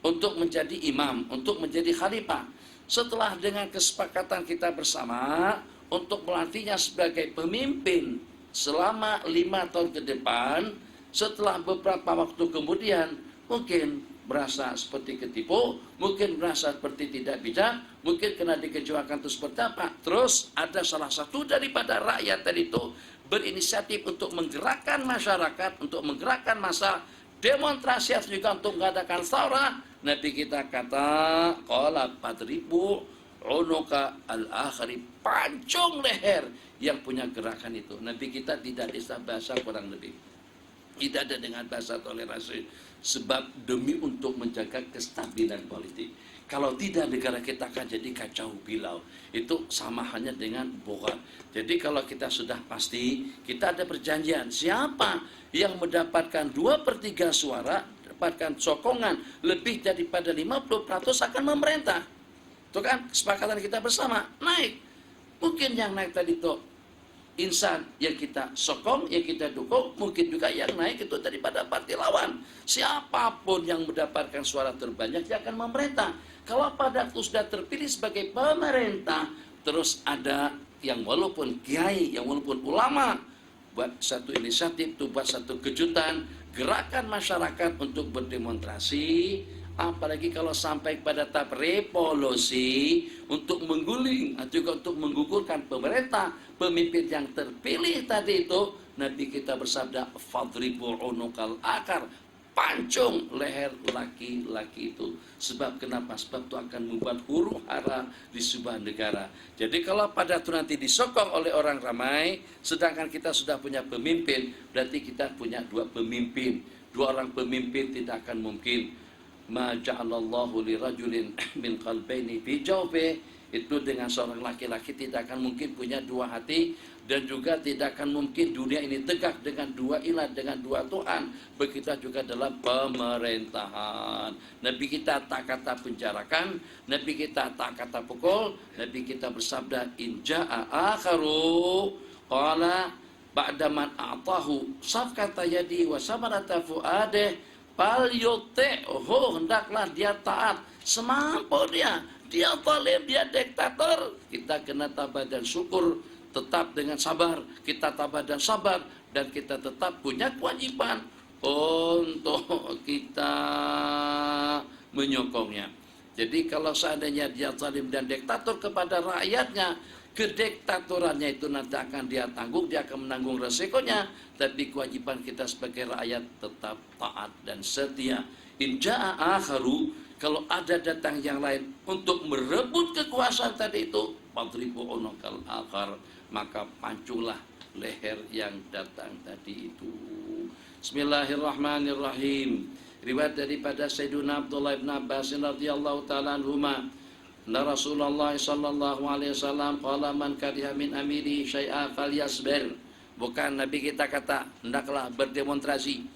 untuk menjadi imam, untuk menjadi khalifah, setelah dengan kesepakatan kita bersama untuk melantiknya sebagai pemimpin selama 5 tahun ke depan, setelah beberapa waktu kemudian mungkin merasa seperti ketipu, mungkin merasa seperti tidak bijak, mungkin kena dikecewakan itu seperti apa. Terus ada salah satu daripada rakyat tadi itu berinisiatif untuk menggerakkan masyarakat, untuk menggerakkan massa, demonstrasi juga untuk mengadakan saurah. Nabi kita kata, qala padribu unuka al-akhari, pancung leher yang punya gerakan itu. Nabi kita tidak bisa bahasa kurang lebih, tidak ada dengan bahasa toleransi, sebab demi untuk menjaga kestabilan politik. Kalau tidak, negara kita akan jadi kacau bilau. Itu sama hanya dengan bohong. Jadi kalau kita sudah pasti, kita ada perjanjian, siapa yang mendapatkan 2/3 suara mendapatkan sokongan lebih daripada 50% akan memerintah. Itu kan kesepakatan kita bersama, naik. Mungkin yang naik tadi itu insan yang kita sokong, yang kita dukung, mungkin juga yang naik itu daripada partai lawan. Siapapun yang mendapatkan suara terbanyak dia akan memerintah. Kalau pada waktu sudah terpilih sebagai pemerintah, terus ada yang walaupun kiai, yang walaupun ulama, buat satu inisiatif, tuh buat satu kejutan, gerakan masyarakat untuk berdemonstrasi, apalagi kalau sampai pada tahap revolusi untuk mengguling atau juga untuk menggugurkan pemerintah, pemimpin yang terpilih tadi itu, Nabi kita bersabda, fadribu unukal akar, pancung leher laki-laki itu. Sebab kenapa? Sebab itu akan membuat huru hara di sebuah negara. Jadi kalau pada itu nanti disokong oleh orang ramai, sedangkan kita sudah punya pemimpin, berarti kita punya dua pemimpin. Dua orang pemimpin tidak akan mungkin. Ma ja'alallahu lirajulin min qalbaini fi jawfihi. Itu dengan seorang laki-laki tidak akan mungkin punya dua hati, dan juga tidak akan mungkin dunia ini tegak dengan dua ilah, dengan dua Tuhan. Begitu juga dalam pemerintahan. Nabi kita tak kata penjarakan, Nabi kita tak kata pukul, Nabi kita bersabda, in ja'a akharu qala ba'da man a'tahu safkata yadi wa samarata fuadeh fal yuti'hu, hendaklah dia taat semampu dia. Dia zalim, dia diktator, kita kena tabah dan syukur, tetap dengan sabar, kita tabah dan sabar, dan kita tetap punya kewajiban untuk kita menyokongnya. Jadi kalau seandainya dia zalim dan diktator kepada rakyatnya, kediktatorannya itu nanti akan dia tanggung, dia akan menanggung resikonya, tapi kewajiban kita sebagai rakyat tetap taat dan setia. In ja'a akharu, kalau ada datang yang lain untuk merebut kekuasaan tadi itu, fadribu unukal akhar, maka panculah leher yang datang tadi itu. Bismillahirrahmanirrahim. Riwayat daripada Sayyiduna Abdullah bin Abbas radhiyallahu taala anhuma, Rasulullah sallallahu alaihi wasallam qala man kariha min amiri syai'a falyasbir. Bukan Nabi kita kata hendaklah berdemonstrasi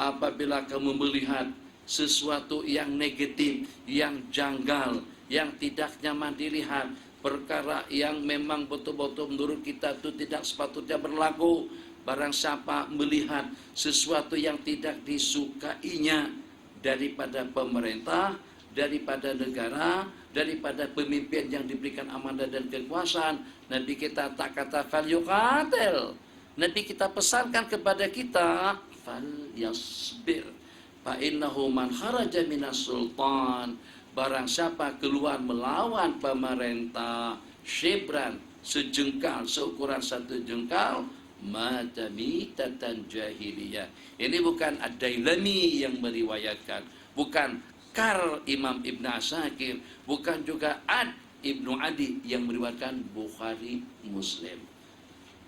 apabila kamu melihat sesuatu yang negatif, yang janggal, yang tidak nyaman dilihat, perkara yang memang betul-betul menurut kita itu tidak sepatutnya berlaku. Barang siapa melihat sesuatu yang tidak disukainya daripada pemerintah, daripada negara, daripada pemimpin yang diberikan amanah dan kekuasaan, Nabi kita tak kata fal yuqatil. Nabi kita pesankan kepada kita fal yasbir. Fa'innahu man kharaja minas sultan, barang siapa keluar melawan pemerintah shibran, sejengkal, seukuran satu jengkal, mata mitatan jahiliyah. Ini bukan Ad-Dailami yang meriwayatkan, bukan Kar Imam Ibn Asakir, bukan juga Ad Ibnu Adi yang meriwayatkan, Bukhari Muslim.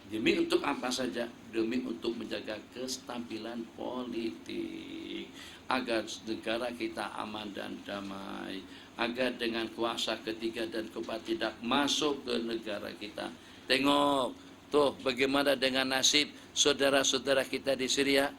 Demi untuk apa saja? Demi untuk menjaga kestabilan politik, agar negara kita aman dan damai, agar dengan kuasa ketiga dan keempat tidak masuk ke negara kita. Tengok tuh bagaimana dengan nasib saudara-saudara kita di Syria,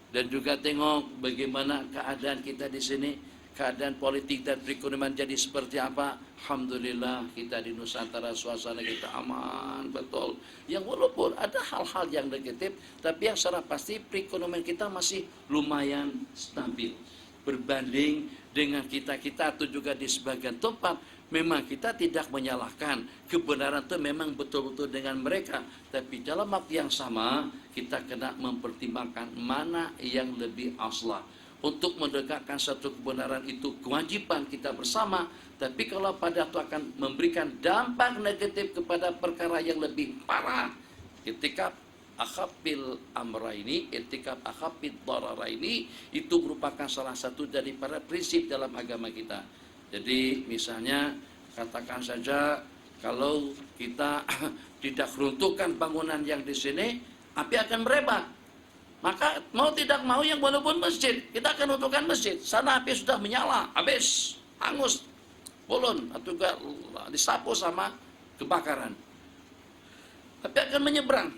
dan juga tengok bagaimana keadaan kita di sini, keadaan politik dan perekonomian jadi seperti apa. Alhamdulillah kita di Nusantara suasana kita aman betul. Yang walaupun ada hal-hal yang negatif, tapi yang secara pasti perekonomian kita masih lumayan stabil. Berbanding dengan kita atau juga di sebagian tempat, memang kita tidak menyalahkan, kebenaran itu memang betul-betul dengan mereka. Tapi dalam waktu yang sama, kita kena mempertimbangkan mana yang lebih aslah. Untuk mendekatkan satu kebenaran itu kewajiban kita bersama. Tapi kalau pada itu akan memberikan dampak negatif kepada perkara yang lebih parah, ketika akhafil amra ini, etikab akhafil darara ini, itu merupakan salah satu dari para prinsip dalam agama kita. Jadi misalnya katakan saja kalau kita tidak runtuhkan bangunan yang di sini, api akan merebak. Maka mau tidak mau yang walaupun masjid, kita akan runtuhkan masjid. Sana api sudah menyala, habis, hangus, bolon, atau juga disapu sama kebakaran. Api akan menyeberang.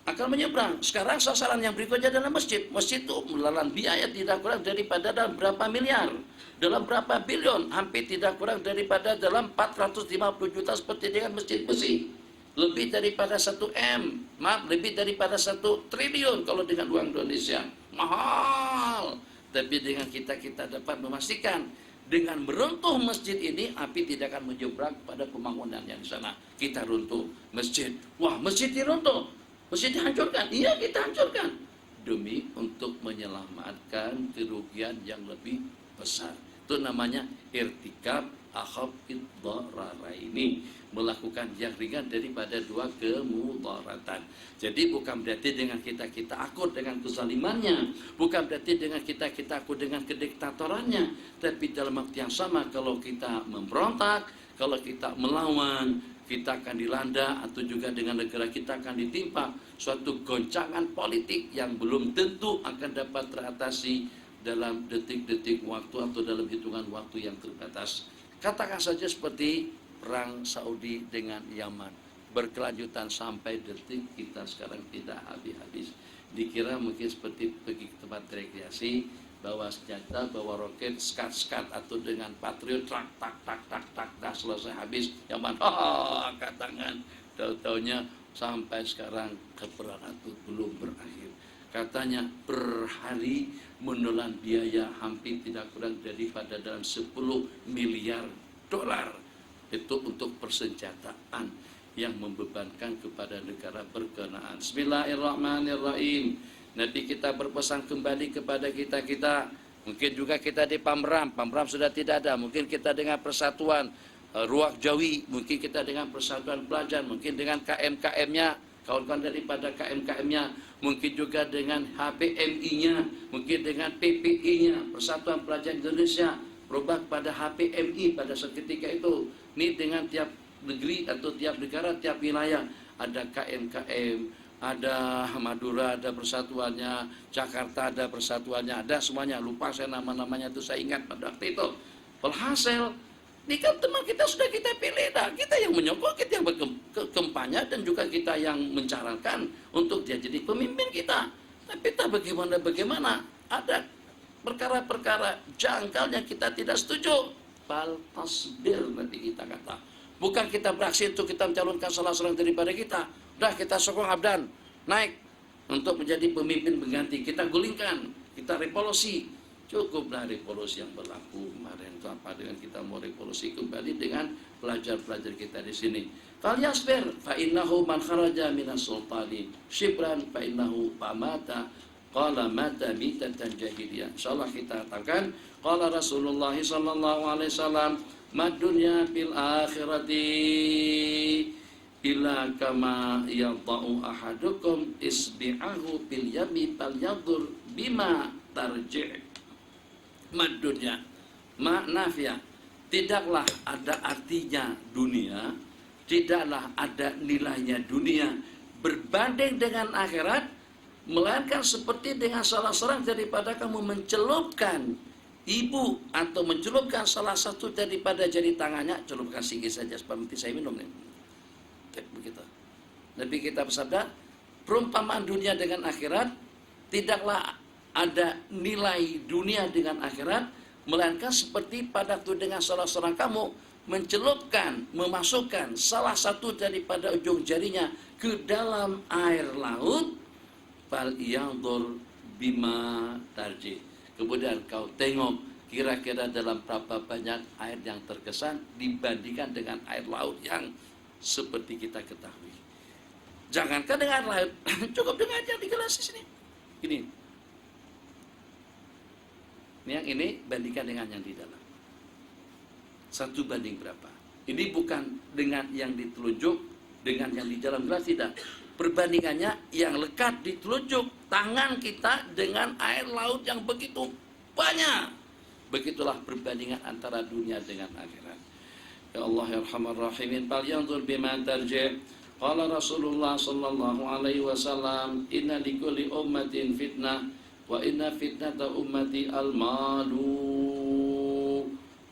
akan menyeberang. Sekarang sasaran yang berikutnya adalah masjid. Masjid itu menelan biaya tidak kurang daripada dalam berapa miliar, dalam berapa bilion, hampir tidak kurang daripada dalam 450 juta seperti dengan masjid besi. Lebih daripada 1 M, maaf, lebih daripada 1 triliun kalau dengan uang Indonesia. Mahal. Tapi dengan kita dapat memastikan dengan meruntuh masjid ini, api tidak akan menyeberang pada pembangunan yang di sana. Kita runtuh masjid. Wah, masjid diruntuh. Masjid dihancurkan. Iya, kita hancurkan. Demi untuk menyelamatkan kerugian yang lebih besar. Itu namanya irtikab akhafid dhararaini, melakukan yang ringan daripada dua kemudaratan. Jadi bukan berarti dengan kita akut dengan kezalimannya, bukan berarti dengan kita akut dengan kediktatorannya, tapi dalam waktu yang sama kalau kita memberontak, kalau kita melawan, kita akan dilanda atau juga dengan negara kita akan ditimpa suatu goncangan politik yang belum tentu akan dapat teratasi dalam detik-detik waktu atau dalam hitungan waktu yang terbatas. Katakan saja seperti perang Saudi dengan Yaman, berkelanjutan sampai detik kita sekarang tidak habis-habis. Dikira mungkin seperti pergi ke tempat rekreasi, bawa senjata, bawa roket, skat atau dengan Patriot, tak, selesai habis. Yaman, angkat tangan. Tahu-taunya sampai sekarang peperangan itu belum berakhir. Katanya per hari menelan biaya hampir tidak kurang daripada dalam 10 miliar dolar. Itu untuk persenjataan yang membebankan kepada negara berkenaan. Bismillahirrahmanirrahim. Nabi kita berpesan kembali kepada kita. Mungkin juga kita di Pamram sudah tidak ada. Mungkin kita dengan persatuan Ruak Jawi, mungkin kita dengan persatuan pelajar, mungkin dengan KM-KM-nya, kawan-kawan daripada KM-KM-nya, mungkin juga dengan HPMI-nya, mungkin dengan PPI-nya, Persatuan Pelajar Indonesia, berubah pada HPMI pada seketika itu. Ini dengan tiap negeri atau tiap negara, tiap wilayah, ada KM-KM, ada Madura, ada persatuannya, Jakarta ada persatuannya, ada semuanya. Lupa saya nama-namanya itu, saya ingat pada waktu itu. Walhasil, ini kan teman kita sudah kita pilih, kita yang menyokong, kita yang berkampanye, dan juga kita yang mencarankan untuk dia jadi pemimpin kita. Tapi tak bagaimana, ada perkara-perkara janggal yang kita tidak setuju. Fal tasbir, nanti kita kata. Bukan kita beraksi untuk kita mencalonkan salah seorang daripada kita. Udah kita sokong Abdan naik untuk menjadi pemimpin pengganti. Kita gulingkan, kita revolusi. Cukuplah revolusi yang berlaku kemarin itu apa dengan kita mau revolusi kembali dengan pelajar-pelajar kita di sini. Falyasbir fa innahu man kharaja minas sultani shibran fa innahu pamata qala mata mitatan jahiliyah. Insyaallah kita katakan qala Rasulullah sallallahu alaihi wasallam mad dunya fil akhirati illa kama yadau ahadukum isbi'ahu bil yami fal yadur bima tarji'. Madunya, maknafia, tidaklah ada artinya dunia, tidaklah ada nilainya dunia berbanding dengan akhirat, melainkan seperti dengan salah seorang daripada kamu mencelupkan ibu atau mencelupkan salah satu daripada jari tangannya, celupkan sedikit saja seperti saya minum nih. Begitu. Nabi kita bersabda, perumpamaan dunia dengan akhirat tidaklah ada nilai dunia dengan akhirat, melainkan seperti pada waktu dengan salah seorang kamu mencelupkan, memasukkan salah satu daripada ujung jarinya ke dalam air laut, fal yanzur bima tarji. Kemudian kau tengok kira-kira dalam berapa banyak air yang terkesan dibandingkan dengan air laut yang seperti kita ketahui. Jangankan dengan laut, cukup dengan yang di gelas di sini. Ini. Yang ini bandingkan dengan yang di dalam. 1 banding berapa? Ini bukan dengan yang ditelunjuk, dengan yang di dalam gelas, tidak. Perbandingannya yang lekat di telunjuk tangan kita dengan air laut yang begitu banyak. Begitulah perbandingan antara dunia dengan akhirat. Ya Allah ya Arhamar Rahimin, fal yanzur bima tarji'. Qala Rasulullah sallallahu alaihi wasallam, inna likulli ummatin fitnah wa inna fitnata ummati al-malu.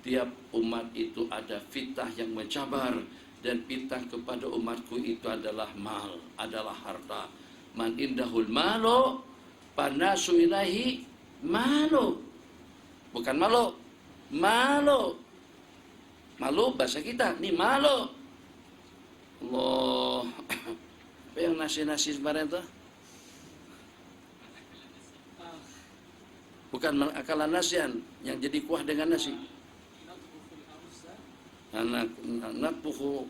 Tiap umat itu ada fitnah yang mencabar, dan fitnah kepada umatku itu adalah mal, adalah harta. Man indahul malu panasu ilahi malu. Bukan malu. Malu. Malu bahasa kita. Ini malu. Allah. Apa yang nasi-nasi kemarin tuh? Bukan akalan nasian yang jadi kuah dengan nasi. Natbuhu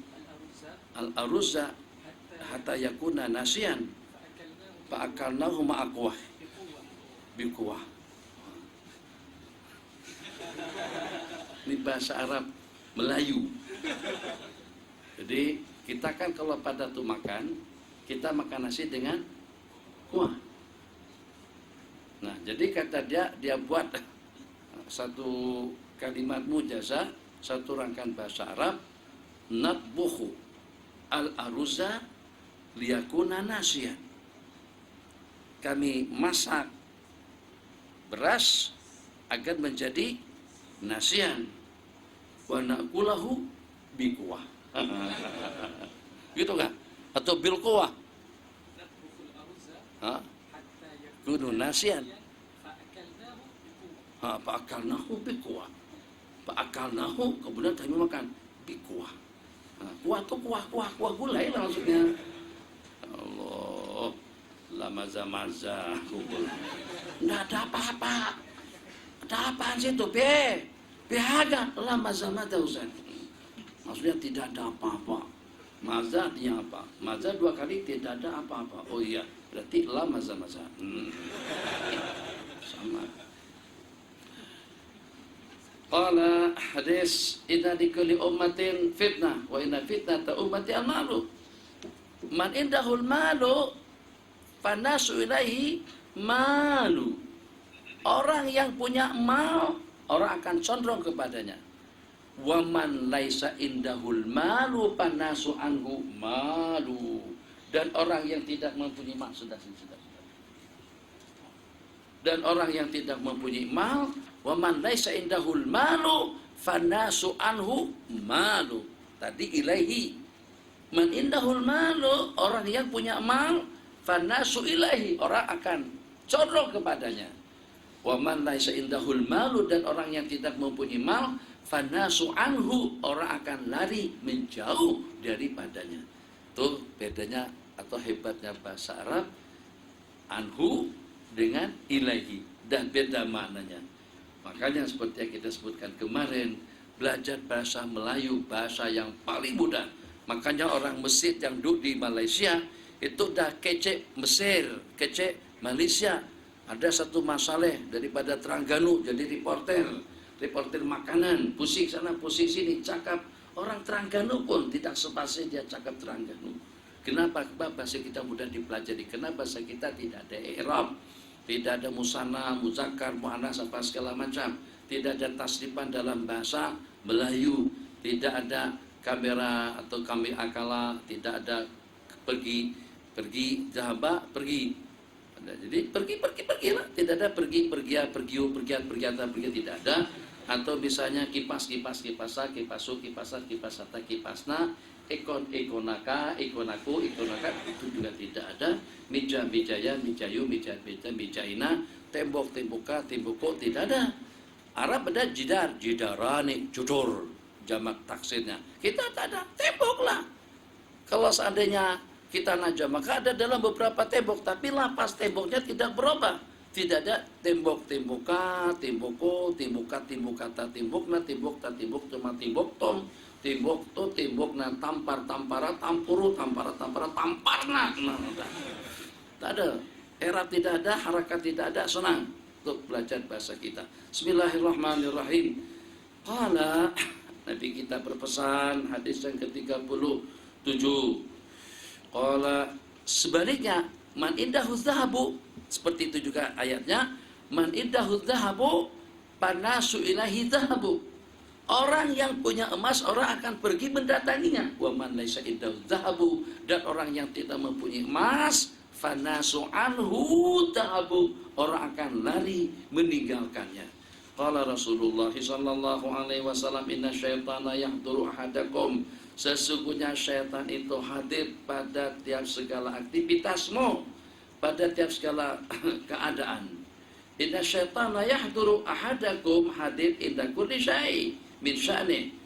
al-aruzza hatta yakuna nasian fa akalnahu ma'aqwah biquwah. Ini bahasa Arab Melayu. Jadi kita kan kalau pada tuh makan, kita makan nasi dengan kuah. Nah, jadi kata dia buat satu kalimat mujazah, satu rangkaian bahasa Arab, natbuhu al-aruzza liyakuna nasiyan. Kami masak beras agar menjadi nasiyan. Wa nakulahu biquwah. Gitu kan? Atau bil quwah. Kunu nasian. Fa'akalnahu biquwah. Fa'akalnahu, kemudian kami makan biquwah. Kuah itu kuah gulai lah maksudnya. Allah, la maza-maza. Nggak ada apa-apa. Ada apaan sih itu? Ada la maza-maza Ustaz. Maksudnya tidak ada apa-apa. Maza artinya apa? Maza 2 kali tidak ada apa-apa. Oh iya, berarti la maza-maza. Sama. Qala hadis inna likulli ummatin fitnah wa inna fitnata ummati al-malu. Man indahul malu fanasu ilaihi malu. Orang yang punya mal, orang akan condong kepadanya. Wa man laisa indahul malu fanasu anhu malu. Dan orang yang tidak mempunyai mal, sudah. Dan orang yang tidak mempunyai mal, wa man laisa indahul malu fanasu anhu malu. Tadi ilaihi. Man indahul malu, orang yang punya mal, fanasu ilaihi, orang akan condong kepadanya. Wa man laisa indahul malu, dan orang yang tidak mempunyai mal, fanasu anhu, orang akan lari menjauh daripadanya. Tuh bedanya atau hebatnya bahasa Arab, anhu dengan ilahi, dan beda maknanya. Makanya seperti yang kita sebutkan kemarin, belajar bahasa Melayu, bahasa yang paling mudah. Makanya orang Mesir yang duduk di Malaysia itu dah kece Mesir, kece Malaysia. Ada satu masalah daripada Terengganu jadi reporter makanan, pusing sana pusing sini, cakap orang Terengganu pun tidak sepasih dia cakap Terengganu. Kenapa? Bahasa kita mudah dipelajari. Kenapa bahasa kita tidak ada i'rab, tidak ada musanna, muzakkar, muannas apa segala macam, tidak ada tasrifan dalam bahasa Melayu, tidak ada kamera atau kami akala, tidak ada pergi, zahaba, pergi. Jadi pergi lah, tidak ada pergi, tidak ada. Atau misalnya kipasna, kipasna, ikonaka, ikonaku, itu juga tidak ada. Mijaya, mijayu, mijaina, tembok, temboko, tidak ada. Arab ada jidarani, judur, jamak taksirnya. Kita tak ada, tembok lah. Kalau seandainya kita najah, maka ada dalam beberapa tembok, tapi lapas temboknya tidak berubah. Tidak ada tembok, tembokka, temboko, tembokata, tembokna, tembokta, tembok, cuma tembok tom, tembok to, tembok na, tampara, tampuru, tampara, tamparna. Tak ada. Era tidak ada, harakat tidak ada, senang untuk belajar bahasa kita. Bismillahirrahmanirrahim. Qala, Nabi kita berpesan, hadis yang ke-37. Qala, sebaliknya, man indahu zahabu, seperti itu juga ayatnya, man indahu zahabu panasu ilahi zahabu. Orang yang punya emas, orang akan pergi mendatanginya. Wa man laisa indahu zahabu, dan orang yang tidak mempunyai emas, fanasu anhu zahabu, orang akan lari meninggalkannya. Qala Rasulullah sallallahu alaihi wasallam, inna syaitana yahduru ahadakum, sesungguhnya syaitan itu hadir pada tiap segala aktivitasmu. pada tiap segala keadaan. Inna syaitana yahduru ahadakum hadir inda kulli syai' min sya'ni.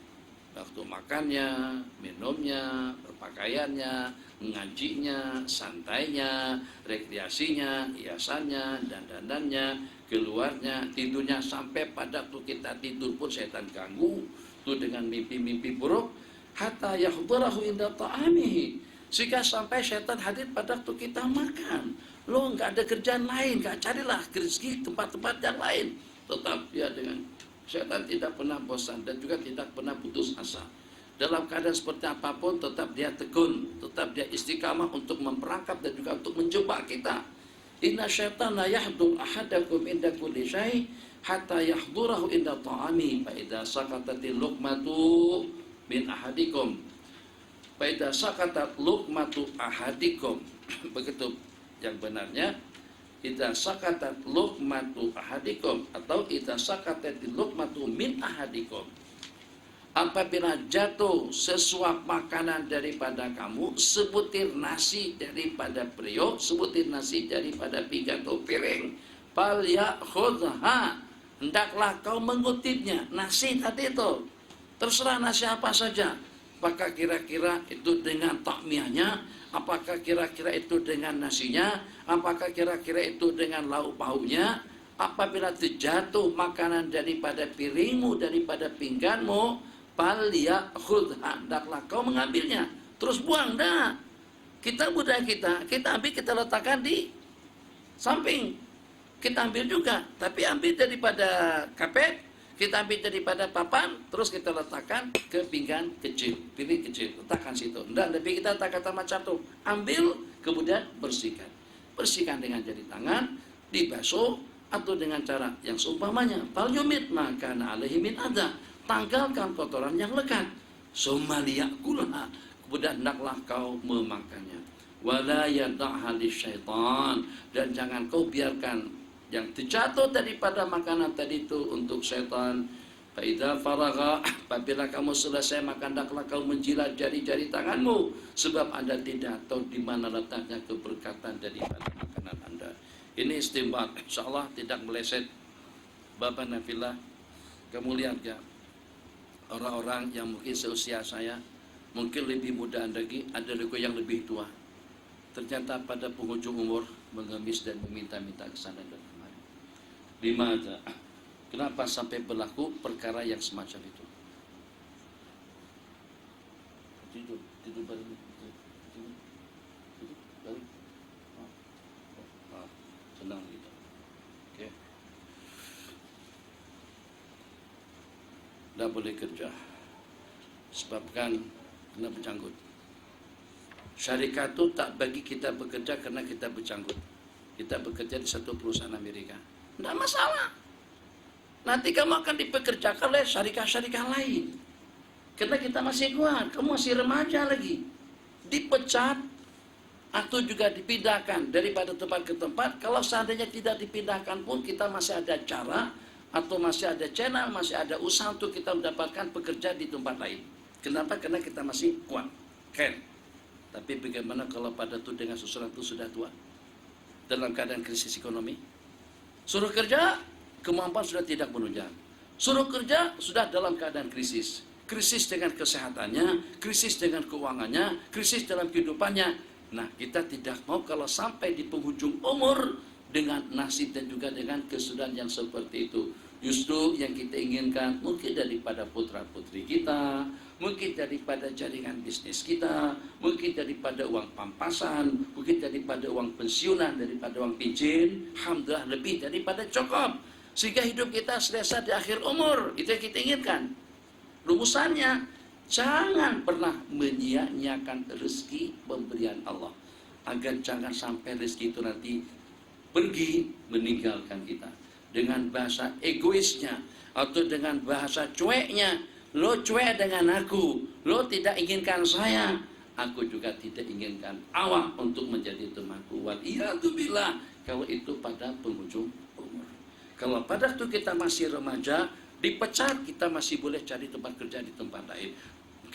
Waktu makannya, minumnya, berpakaiannya, ngajinya, santainya, rekreasinya, hiasannya, dandanannya, keluarnya, tidurnya, sampai pada waktu kita tidur pun setan ganggu tuh dengan mimpi-mimpi buruk. Hatta yahdurahu inda ta'amihi, sehingga sampai setan hadir pada waktu kita makan. Lo nggak ada kerjaan lain, nggak carilah rezeki tempat-tempat yang lain. Tetap ya, dengan setan tidak pernah bosan dan juga tidak pernah putus asa. Dalam keadaan seperti apapun tetap dia tekun, tetap dia istiqamah untuk memperangkap dan juga untuk menjebak kita. Inna syaitana yahdul ahadakum inda kulli syai' hatta yahdurahu inda ta'ami fa idza sakatatil luqmatu min ahadikum. Fa idza sakatat luqmatu ahadikum. Begitu yang benarnya, idza sakatat luqmatu ahadikum atau idza sakatatil luqmatu min ahadikum. Apabila jatuh sesuap makanan daripada kamu, sebutir nasi daripada periuk, sebutir nasi daripada pinggan atau piring, fal ya'khudha, hendaklah kau mengutipnya. Nasi tadi itu, terserah nasi apa saja. Apakah kira-kira itu dengan takmiyahnya, apakah kira-kira itu dengan nasinya, apakah kira-kira itu dengan lauk pauknya. Apabila terjatuh makanan daripada piringmu, daripada pingganmu, fal ya'khudha, hendaklah kau mengambilnya, terus buang. Dah, kita budaya kita ambil, kita letakkan di samping, kita ambil juga, tapi ambil daripada kapet, kita ambil daripada papan, terus kita letakkan ke pinggan kecil, piring kecil, letakkan situ. Enggak, tapi kita kata macam tu, ambil kemudian bersihkan dengan jari tangan, dibasuh atau dengan cara yang seumpamanya. Fal yumit maka alaihi min adza, tanggalkan kotoran yang lekat. Summa liya'kulha, kemudian hendaklah kau memakannya. Wala yada'ha lisyaitan, dan jangan kau biarkan yang terjatuh daripada makanan tadi itu untuk syaitan. Fa idza faragha, apabila kamu selesai makan, hendaklah kau menjilat jari-jari tanganmu, sebab Anda tidak tahu di mana letaknya keberkatan daripada makanan Anda. Ini istimbat, insyaallah tidak meleset. Bapak Nafilah, kamu lihat ya, orang-orang yang mungkin seusia saya, mungkin lebih muda lagi, ada juga yang lebih tua. Ternyata pada penghujung umur mengemis dan meminta-minta ke sana dan kemari. Dimana? Kenapa sampai berlaku perkara yang semacam itu? Tidur balik. Senang gitu. Oke. Tidak boleh kerja, sebabkan kena berjanggut. Syarikat itu tak bagi kita bekerja karena kita berjanggut. Kita bekerja di satu perusahaan Amerika, tidak masalah. Nanti kamu akan dipekerjakan oleh syarikat-syarikat lain, karena kita masih kuat, kamu masih remaja lagi. Dipecat atau juga dipindahkan daripada tempat ke tempat. Kalau seandainya tidak dipindahkan pun, kita masih ada cara atau masih ada channel, masih ada usaha untuk kita mendapatkan pekerja di tempat lain. Kenapa? Karena kita masih kuat, keren. Tapi bagaimana kalau pada itu dengan seseorang itu sudah tua, dalam keadaan krisis ekonomi? Suruh kerja, kemampuan sudah tidak menunjang. Suruh kerja, sudah dalam keadaan krisis. Krisis dengan kesehatannya, krisis dengan keuangannya, krisis dalam kehidupannya. Nah, kita tidak mau kalau sampai di penghujung umur dengan nasib dan juga dengan kesudahan yang seperti itu. Justru yang kita inginkan mungkin daripada putra-putri kita, mungkin daripada jaringan bisnis kita, mungkin daripada uang pampasan, mungkin daripada uang pensiunan, daripada uang pincin, alhamdulillah lebih daripada cukup. Sehingga hidup kita selesai di akhir umur, itu yang kita inginkan. Rumusannya, jangan pernah menyia-nyiakan rezeki pemberian Allah, agar jangan sampai rezeki itu nanti pergi meninggalkan kita. Dengan bahasa egoisnya atau dengan bahasa cueknya, lo cuek dengan aku, lo tidak inginkan saya, aku juga tidak inginkan awak untuk menjadi temanku. Waliyadzubillah, kalau itu pada penghujung umur. Kalau pada waktu kita masih remaja, dipecat, kita masih boleh cari tempat kerja di tempat lain.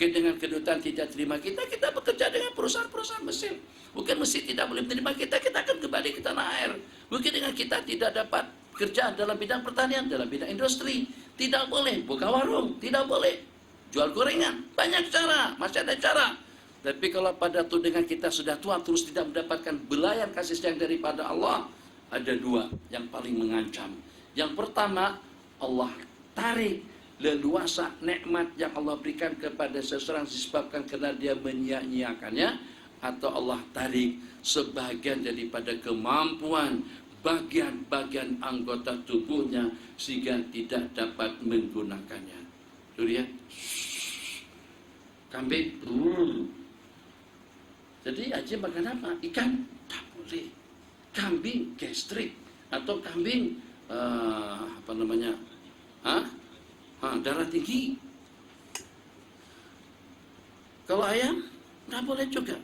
Mungkin dengan kedutaan tidak terima kita, kita bekerja dengan perusahaan-perusahaan Mesir. Mungkin Mesir tidak boleh menerima kita, kita akan kembali ke tanah air. Mungkin dengan kita tidak dapat kerja dalam bidang pertanian, dalam bidang industri, tidak boleh buka warung, tidak boleh jual gorengan. Banyak cara, masih ada cara. Tapi kalau pada tuh dengan kita sudah tua terus tidak mendapatkan belayan kasih sayang daripada Allah, ada dua yang paling mengancam. Yang pertama, Allah tarik leluasa nikmat yang Allah berikan kepada seseorang disebabkan karena dia menyia-nyiakannya, atau Allah tarik sebagian daripada kemampuan bagian-bagian anggota tubuhnya sehingga tidak dapat menggunakannya. Lihat, kambing, jadi Haji makan apa? Ikan? Tak boleh. Kambing gastrik atau kambing apa namanya? Darah tinggi. Kalau ayam nggak boleh juga.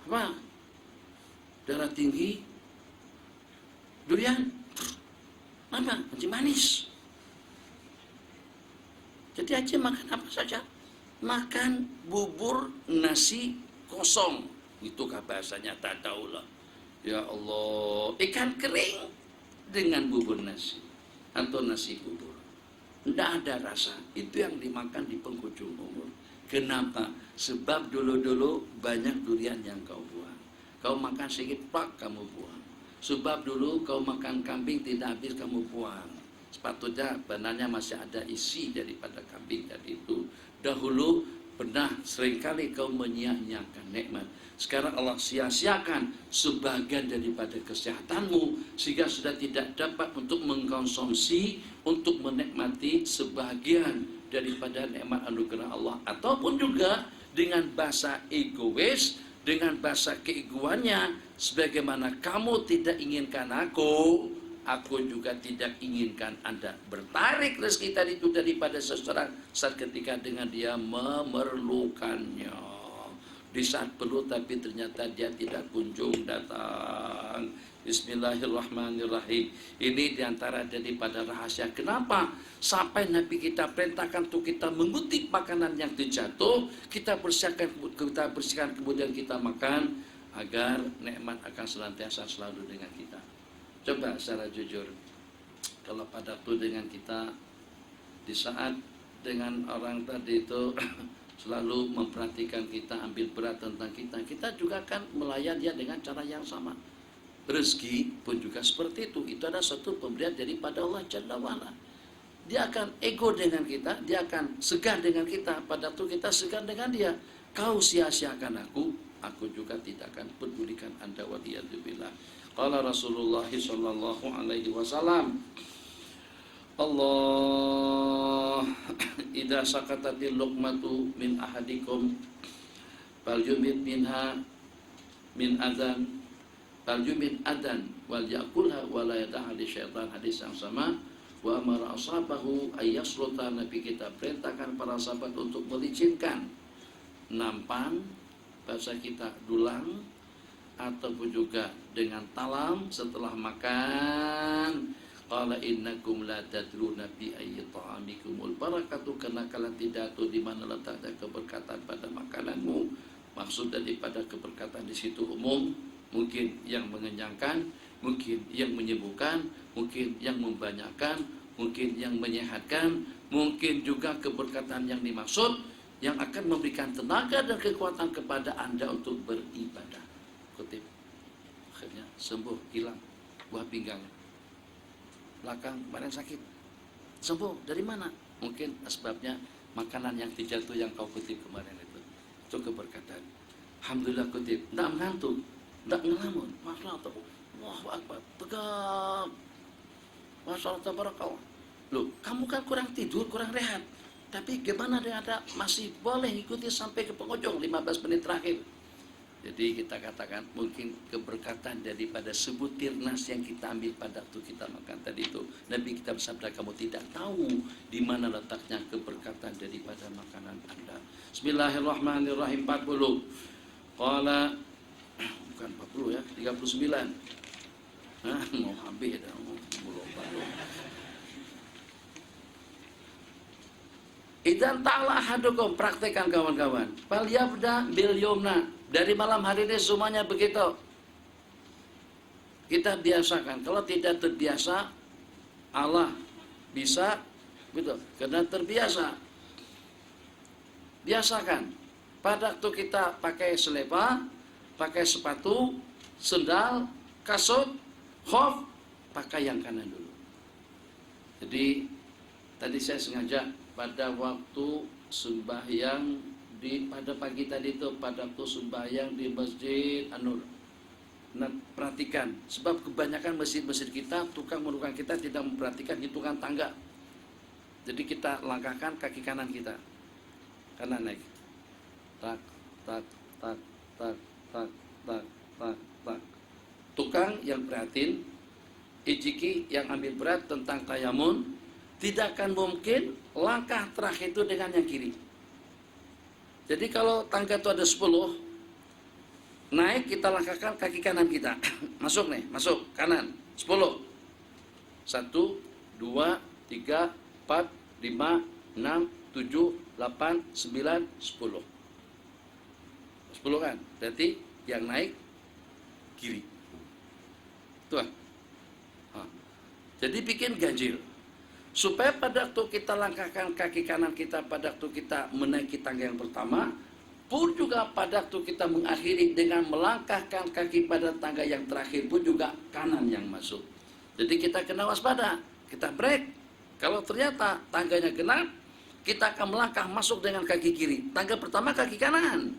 Apa? Darah tinggi. Durian. Apa? Haji manis. Jadi Haji makan apa saja? Makan bubur nasi kosong. Itu bahasanya tak tahu lah. Ya Allah, ikan kering dengan bubur nasi atau nasi bubur. Tidak ada rasa. Itu yang dimakan di penghujung umur. Kenapa? Sebab dulu-dulu banyak durian yang kau buang. Kau makan sedikit, pak, kamu buang. Sebab dulu kau makan kambing tidak habis, kamu buang. Sepatutnya benarnya masih ada isi daripada kambing tadi itu. Dahulu pernah seringkali kau menyia-nyiakan nikmat. Sekarang Allah sia-siakan sebagian daripada kesehatanmu sehingga sudah tidak dapat untuk mengkonsumsi, untuk menikmati sebagian daripada nikmat anugerah Allah. Ataupun juga dengan bahasa egois, dengan bahasa keegoannya, sebagaimana kamu tidak inginkan aku juga tidak inginkan Anda. Bertarik rezeki tadi itu daripada seseorang saat ketika dengan dia memerlukannya. Di saat perlu tapi ternyata dia tidak kunjung datang. Bismillahirrahmanirrahim. Ini diantara daripada rahasia kenapa sampai Nabi kita perintahkan untuk kita mengutip makanan yang terjatuh, kita bersihkan kemudian kita makan agar nikmat akan senantiasa selalu dengan kita. Coba secara jujur, kalau pada waktu dengan kita di saat dengan orang tadi itu selalu memperhatikan kita, ambil berat tentang kita, kita juga akan melayan dia dengan cara yang sama. Rezeki pun juga seperti itu. Itu adalah suatu pemberian daripada Allah Jalla wa'ala. Dia akan ego dengan kita, dia akan segan dengan kita. Pada waktu kita segan dengan dia, kau sia-siakan aku juga tidak akan pedulikan Anda, waliyadzubillah. Qala Rasulullah sallallahu alaihi wasallam, Allah idza sakatatil luqmatu min ahadikum falyumit minha min adzan falyumit adan wal yakulha wa la yada'a li syaitan. Hadis yang sama. Wa amara ashabahu ayyasluta, Nabi kita perintahkan para sahabat untuk melicinkan nampan, bahasa kita dulang, ataupun juga dengan talam setelah makan. Qala innakum la tadruna bi ayyi ta'amikumul barakatuh, karena kalian tidak tahu di mana letaknya keberkatan pada makananmu. Maksud daripada keberkatan di situ umum, mungkin yang mengenyangkan, mungkin yang menyembuhkan, mungkin yang membanyakkan, mungkin yang menyehatkan, mungkin juga keberkatan yang dimaksud yang akan memberikan tenaga dan kekuatan kepada Anda untuk beribadah. Kutip. Akhirnya sembuh, hilang buah pinggang. Belakang kemarin sakit, sembuh dari mana? Mungkin sebabnya makanan yang dijatuh yang kau kutip kemarin itu keberkatan. Alhamdulillah kutip, tidak mengantuk, tidak ngelamun, masya Allah, Allahu Akbar, tegap, masya Allah, tabarakallah. Loh, kamu kan kurang tidur, kurang rehat, tapi gimana dia ada masih boleh ikuti sampai ke penghujung 15 menit terakhir. Jadi kita katakan mungkin keberkatan daripada sebutir nasi yang kita ambil pada waktu kita makan tadi itu. Nabi kita bersabda, kamu tidak tahu di mana letaknya keberkatan daripada makanan Anda. Bismillahirrahmanirrahim. 40. Qala, bukan 40 ya, 39. Mau habis dah, mau belum. Idan ta'ala ahadukum, praktekkan kawan-kawan. Falyabda bil yumna. Dari malam hari ini semuanya begitu. Kita biasakan. Kalau tidak terbiasa, Allah bisa gitu. Karena terbiasa. Biasakan. Pada waktu kita pakai selepa, pakai sepatu, sendal, kasut, khuf, pakai yang kanan dulu. Jadi tadi saya sengaja pada waktu sembahyang pada pagi tadi itu, pada waktu sembahyang di Masjid An-Nur. Nah, perhatikan, sebab kebanyakan masjid-masjid kita, tukang kita tidak memperhatikan hitungan tangga. Jadi kita langkahkan kaki kanan kita, kanan naik, tak, tak, tak, tak, tak, tak, tak, tak. Tukang yang prihatin, ijiki yang ambil berat tentang tayamun, tidak akan mungkin langkah terakhir itu dengan yang kiri. Jadi kalau tangga itu ada 10, naik kita langkahkan kaki kanan kita. Masuk nih, masuk kanan 10. 1, 2, 3, 4, 5, 6, 7, 8, 9, 10. 10 kan? Berarti yang naik kiri. Tuh. Jadi bikin ganjil. Supaya pada waktu kita langkahkan kaki kanan kita pada waktu kita menaiki tangga yang pertama, pun juga pada waktu kita mengakhiri dengan melangkahkan kaki pada tangga yang terakhir pun juga kanan yang masuk. Jadi kita kena waspada, kita break. Kalau ternyata tangganya genap, kita akan melangkah masuk dengan kaki kiri. Tangga pertama kaki kanan,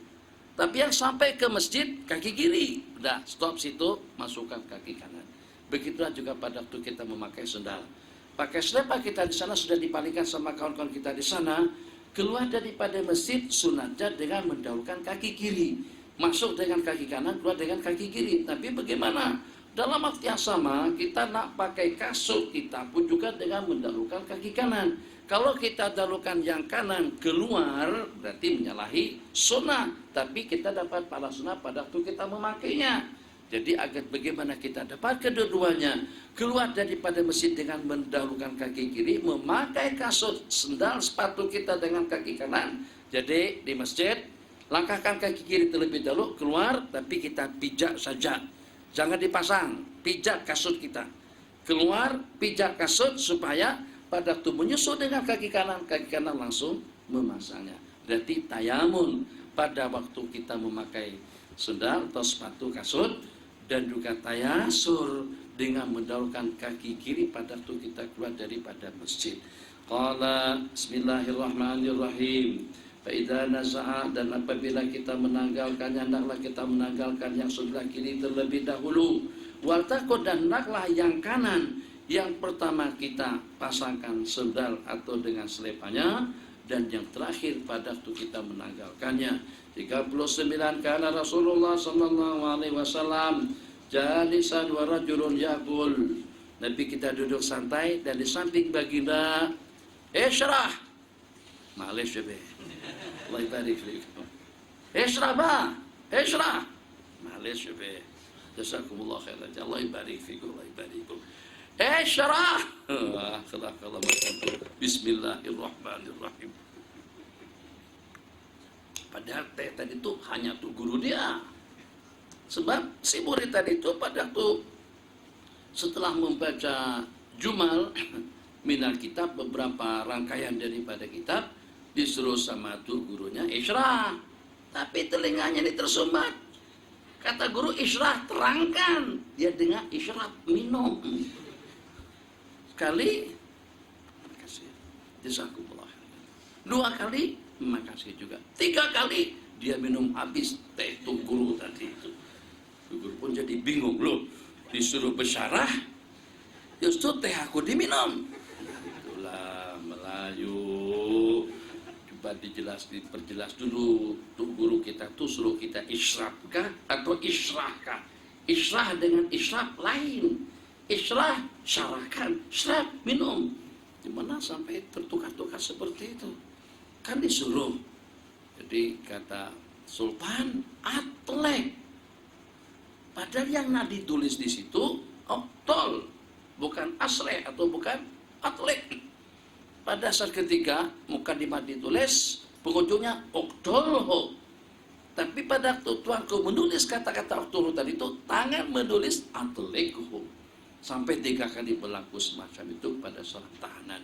tapi yang sampai ke masjid kaki kiri. Udah, stop situ, masukkan kaki kanan. Begitulah juga pada waktu kita memakai sendal. Pakai selepa kita di sana sudah dipalingkan sama kawan-kawan kita di sana. Keluar daripada masjid sunatnya dengan mendahulukan kaki kiri. Masuk dengan kaki kanan, keluar dengan kaki kiri. Tapi bagaimana? Dalam waktu yang sama kita nak pakai kasut, kita pun juga dengan mendahulukan kaki kanan. Kalau kita dahulukan yang kanan keluar, berarti menyalahi sunnah. Tapi kita dapat pahala sunnah pada waktu kita memakainya. Jadi agar bagaimana kita dapat kedua-duanya, keluar daripada masjid dengan mendahulukan kaki kiri, memakai kasut, sendal, sepatu kita dengan kaki kanan. Jadi di masjid, langkahkan kaki kiri terlebih dahulu, keluar, tapi kita pijak saja. Jangan dipasang, pijak kasut kita. Keluar, pijak kasut supaya pada waktu menyusul dengan kaki kanan langsung memasangnya. Berarti tayamun pada waktu kita memakai sendal atau sepatu kasut, dan juga tayasur dengan mendahulukan kaki kiri pada waktu kita keluar daripada masjid. Qala bismillahirrahmanirrahim. Fa idza naza'a, dan apabila kita menanggalkannya, hendaklah kita menanggalkan yang sebelah kiri terlebih dahulu. Wal taqud, dan hendaklah yang kanan yang pertama kita pasangkan sendal atau dengan selepanya, dan yang terakhir pada waktu kita menanggalkannya. 39, karena Rasulullah sallallahu alaihi wasallam jalisan wa rajulun yaqul. Nabi kita duduk santai dan di samping baginda isyrah. Malaysia be. Allah barik fikum. Isyrah ba. Isyrah. Malaysia be. Jazakumullah khairan. Allah barik fikum. Allah barik fikum. Isyrah. Kalau Bismillahirrahmanirrahim. Padahal tadi itu hanya tuh guru dia. Sebab si murid tadi itu pada waktu setelah membaca jumal minal kitab, beberapa rangkaian daripada kitab, disuruh sama tuh gurunya isyrah. Tapi telinganya ini tersumbat. Kata guru isyrah, terangkan. Dia dengar isyrah, minum. Sekali, makasih. Jazakumullah. 2 kali, makasih juga. 3 kali dia minum habis teh itu guru tadi itu. Guru pun jadi bingung, loh, disuruh bersyarah justru teh aku diminum. Itulah Melayu. Coba diperjelas dulu tuh guru kita tuh suruh kita isyrafkah atau isyrahkah? Isyrah dengan isyraf lain. Isyrah syarahkan, isyraf minum. Gimana sampai tertukar-tukar seperti itu? Kan disuruh. Jadi kata Sultan atlek. Padahal yang nadi tulis di situ oktol, bukan asleh atau bukan atlek. pada saat ketiga mukadimah ditulis, penghujungnya uktulhu. Tapi pada waktu tuanku menulis kata-kata uktulhu tadi itu, tangan menulis atlikhu. Sampai 3 kali berlaku semacam itu pada seorang tahanan.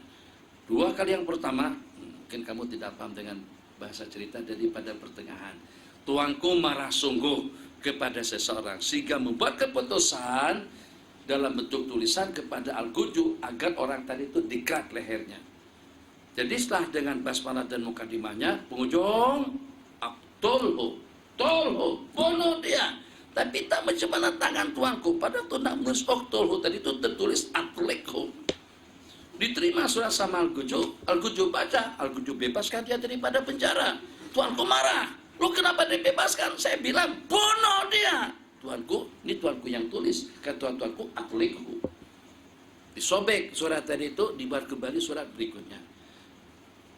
2 kali yang pertama, mungkin kamu tidak paham dengan bahasa cerita daripada pertengahan. Tuanku marah sungguh kepada seseorang sehingga membuat keputusan dalam bentuk tulisan kepada Al-Guju agar orang tadi itu dikerat lehernya. Jadi setelah dengan basmalah dan mukadimahnya, penghujung Aktulhu, tolhu, bunuh dia. Tapi tak macam mana tangan tuanku pada tu nak menulis Aktulhu tadi itu tertulis Atlikhu. Diterima surat sama Al-Guju, Al-Guju baca, Al-Guju bebaskan dia daripada penjara. Tuanku marah, lu kenapa dibebaskan? Saya bilang bunuh dia. Tuanku, ini tuanku yang tulis, kata tuanku Atlikhu. Disobek surat tadi itu, dibuat kembali surat berikutnya.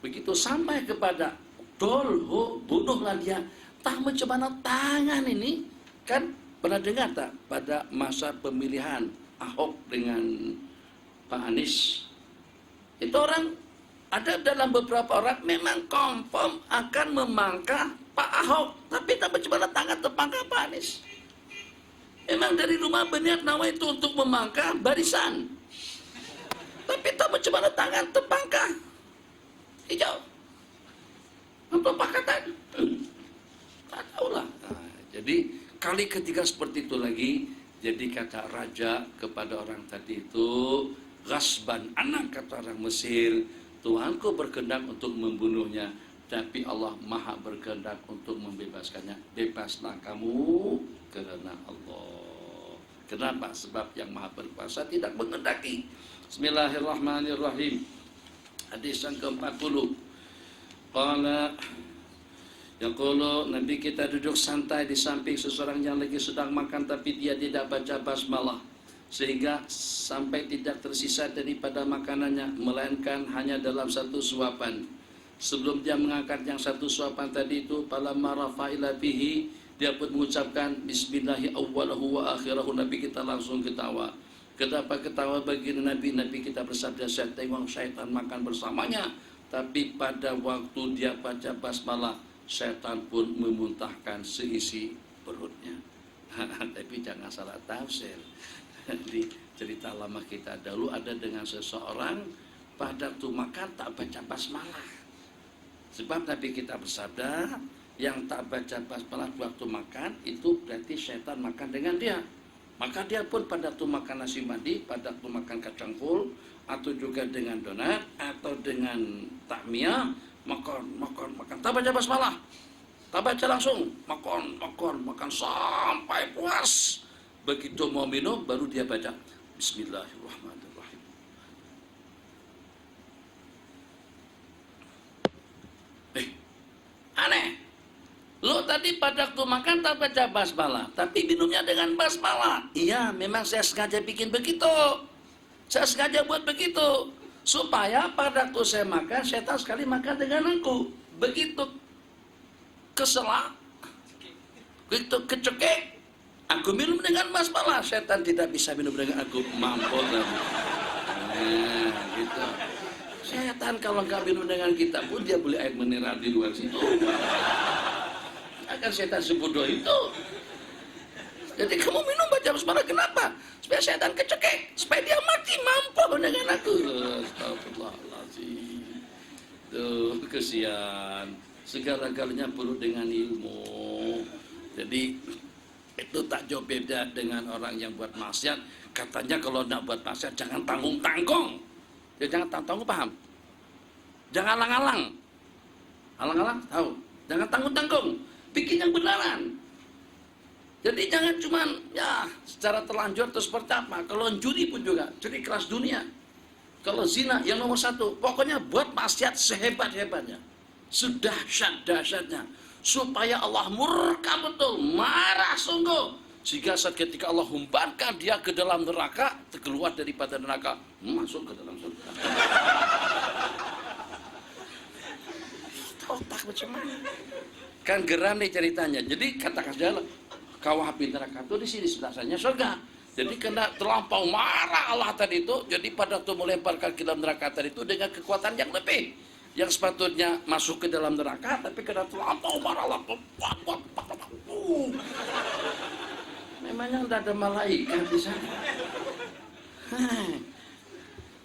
Begitu sampai kepada tolhu, bunuhlah dia. Tak macam mana tangan ini, kan pernah dengar tak pada masa pemilihan Ahok dengan Pak Anies? Itu orang, ada dalam beberapa orang memang confirm akan memangkah Pak Ahok, tapi tak macam mana tangan terpangkah Pak Anies. Memang dari rumah berniat nawa itu untuk memangkah barisan, tapi tak macam mana tangan terpangkah hijau untuk pakatan. Tak tahulah. Nah, jadi kali ketiga seperti itu lagi. Jadi kata raja kepada orang tadi itu, ghasban anak, kata orang Mesir, Tuhanku berkehendak untuk membunuhnya, tapi Allah maha berkehendak untuk membebaskannya. Bebaslah kamu karena Allah. Kenapa? Sebab yang maha berkuasa tidak menghendaki. Bismillahirrahmanirrahim. Hadis yang ke-40. Qala yaqulu, Nabi kita duduk santai di samping seseorang yang lagi sedang makan tapi dia tidak baca basmalah, sehingga sampai tidak tersisa daripada makanannya melainkan hanya dalam satu suapan. Sebelum dia mengangkat yang satu suapan tadi itu, falamma rafa'ila bihi, dia pun mengucapkan bismillahi awwalahu wa akhirahu. Nabi kita langsung ketawa. Kenapa ketawa bagi Nabi? Nabi kita bersabda, saya tengok syaitan makan bersamanya, tapi pada waktu dia baca basmalah, syaitan pun memuntahkan seisi perutnya. Tapi jangan salah tafsir. Di cerita lama kita dahulu ada dengan seseorang pada waktu makan tak baca basmalah. Sebab Nabi kita bersabda, yang tak baca basmalah waktu makan itu berarti syaitan makan dengan dia. Maka dia pun pada waktu makan nasi mandi, pada waktu makan kacang full, atau juga dengan donat, atau dengan takmiyah, makan, tak baca basmalah, tak baca langsung, makan sampai puas. Begitu mau minum, baru dia baca Bismillahirrahmanirrahim. Aneh. Lo tadi pada waktu makan tak baca basmalah, tapi minumnya dengan basmalah. Iya, memang saya sengaja bikin begitu. Saya sengaja buat begitu. Supaya pada waktu saya makan, setan sekali makan dengan aku. Begitu kesela, begitu kecekek, aku minum dengan basmalah. Setan tidak bisa minum dengan aku. Mampus. Nah, gitu. Setan kalau nggak minum dengan kita pun, dia beli air mineral di luar situ. Akan setan sebodoh itu. Jadi kamu minum baca basmalah, kenapa? Supaya setan kecekek, supaya dia mati mampu dengan aku. Astagfirullahaladzim. Tuh, kesian. Segala-galanya perlu dengan ilmu. Jadi itu tak jauh beda dengan orang yang buat maksiat. Katanya kalau nak buat maksiat jangan tanggung-tanggung. Ya jangan tanggung-tanggung, paham? Jangan alang-alang. Alang-alang tahu. Jangan tanggung-tanggung. Bikin yang benaran. Jadi jangan cuman ya secara terlanjur atau seperti apa. Kalau judi pun juga, judi kelas dunia. Kalau zina yang nomor 1, pokoknya buat maksiat sehebat-hebatnya, sedahsyat-dahsyatnya, supaya Allah murka betul, marah sungguh, sehingga saat ketika Allah humbankan dia ke dalam neraka, terkeluar daripada neraka, masuk ke dalam surga. Otak macam mana? Kan geram nih ceritanya. Jadi katakan saja kawah api neraka itu di sini sebelah sana surga. Jadi kena terlampau marah Allah tadi itu, jadi pada waktu melemparkan ke dalam neraka tadi itu dengan kekuatan yang lebih. Yang sepatutnya masuk ke dalam neraka, tapi kena terlampau marah Allah. Memangnya tidak ada malaikat di sana.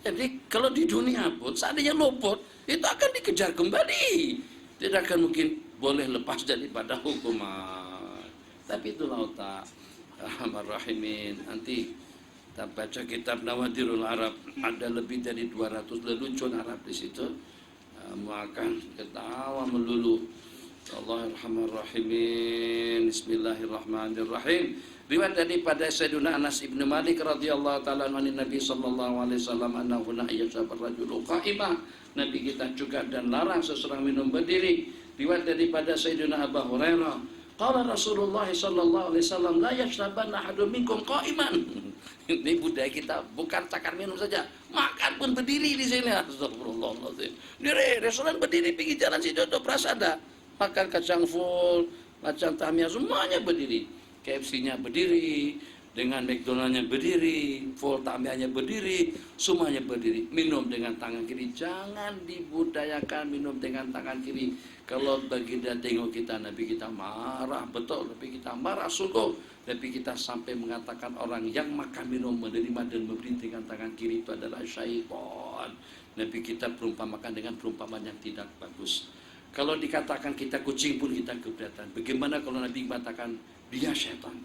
Jadi kalau di dunia pun, seandainya luput, itu akan dikejar kembali. Tidak akan mungkin boleh lepas daripada hukuman. Tapi itulah otak. Ar-Rahimin. Nanti kita baca kitab Nawadirul Arab, ada lebih dari 200 lelucon Arab di situ. Makan ketawa melulu. Allahummarrahimin. Bismillahirrahmanirrahim. Riwayat daripada Sayyidina Anas ibn Malik radhiyallahu taala anhu Nabi sallallahu alaihi wasallam annahu yashrabu rajulu qa'imah. Nabi kita juga dan larang seseorang minum berdiri. Riwayat daripada Sayyidina Abu Hurairah qala Rasulullah sallallahu alaihi wasallam la yashrabanna ahadun minkum qa'iman. Ini budaya kita, bukan cakar minum saja, makan pun berdiri di sini. Astagfirullahaladzim. Di restoran berdiri pinggir jalan situ tuh Prasada. Makan kacang full, kacang tahmiyah semuanya berdiri. KFC-nya berdiri, dengan McDonald-nya berdiri, full tahmiyahnya berdiri, semuanya berdiri. Minum dengan tangan kiri, jangan dibudayakan minum dengan tangan kiri. Kalau baginda tengok kita, Nabi kita marah, betul, Nabi kita marah sungguh. Tapi kita sampai mengatakan orang yang makan minum menerima dan memberi dengan tangan kiri itu adalah syaitan. Nabi kita perumpamakan dengan perumpamaan yang tidak bagus. Kalau dikatakan kita kucing pun kita keberatan. Bagaimana kalau Nabi mengatakan dia syaitan?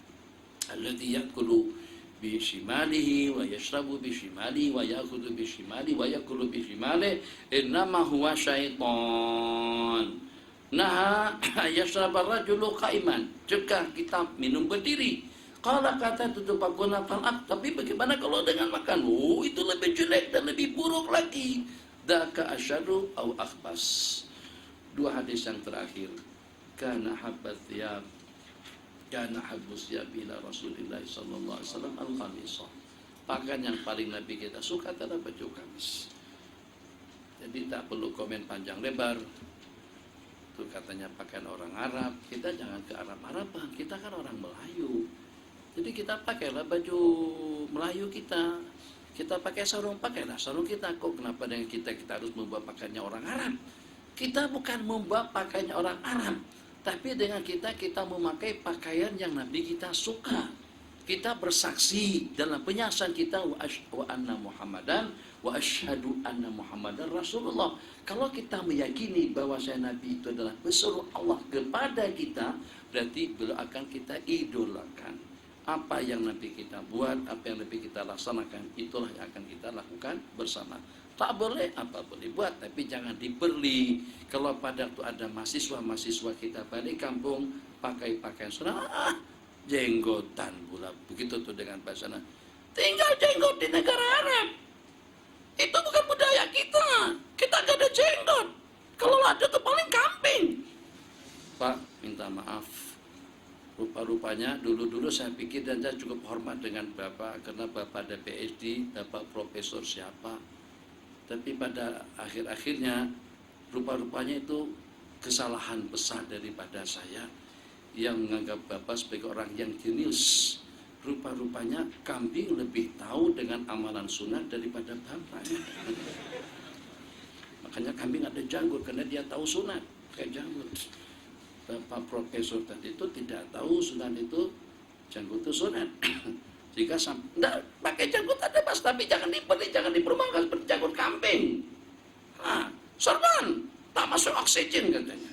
Alladzi yakulu bi shimalihi wa yashrabu bi shimalihi wa yakhudhu bi shimalihi wa yakulu bi shimalihi innama huwa syaitan. Nah, yashrab ar-rajulu qa'iman. Cegah kita minum berdiri. Kalau kata tutup pakuna falak, tapi bagaimana kalau dengan makan? Oh, itu lebih jelek dan lebih buruk lagi. Daka asyadu au akhbas. Dua hadis yang terakhir. Kana habbat thiyab. Kana habbus thiyab ila Rasulillah sallallahu alaihi wasallam al-khamisah. Pakaian yang paling Nabi kita suka adalah baju gamis. Jadi tak perlu komen panjang lebar. Itu katanya pakaian orang Arab. Kita jangan ke Arab-Araban, kita kan orang Melayu. Jadi kita pakailah baju Melayu kita. Kita pakai sarung, pakailah sarung kita. Kok kenapa dengan kita harus membawa pakaiannya orang Arab? Kita bukan membawa pakaiannya orang Arab, tapi dengan kita memakai pakaian yang Nabi kita suka. Kita bersaksi dalam penyaksian kita wa anna Muhammadan wa asyhadu anna Muhammadan Rasulullah. Kalau kita meyakini bahwa Nabi itu adalah pesuruh Allah kepada kita, berarti beliau akan kita idolakan. Apa yang Nabi kita buat, apa yang Nabi kita laksanakan, itulah yang akan kita lakukan bersama. Tak boleh apa boleh buat, tapi jangan diperli. Kalau pada waktu ada mahasiswa kita balik kampung pakai pakaian sunnah, jenggotan pula. Begitu tuh dengan bahasa tinggal jenggot di negara Arab. Itu bukan budaya kita. Kita gak ada jenggot. Kalau ada tuh paling kambing. Pak, minta maaf. Rupa-rupanya dulu saya pikir dan saya cukup hormat dengan Bapak karena Bapak ada PhD, Bapak profesor siapa. Tapi pada akhir-akhirnya rupa-rupanya itu kesalahan besar daripada saya yang menganggap Bapak sebagai orang yang jenius. Rupa-rupanya kambing lebih tahu dengan amalan sunat daripada Bapak. Makanya kambing ada janggut karena dia tahu sunat kayak janggut. Bapak profesor tadi itu tidak tahu sunat itu janggut itu sunat. Jika tidak pakai janggut ada pas, tapi jangan diperumakan seperti janggut kambing. Nah, sorban tak masuk oksigen katanya.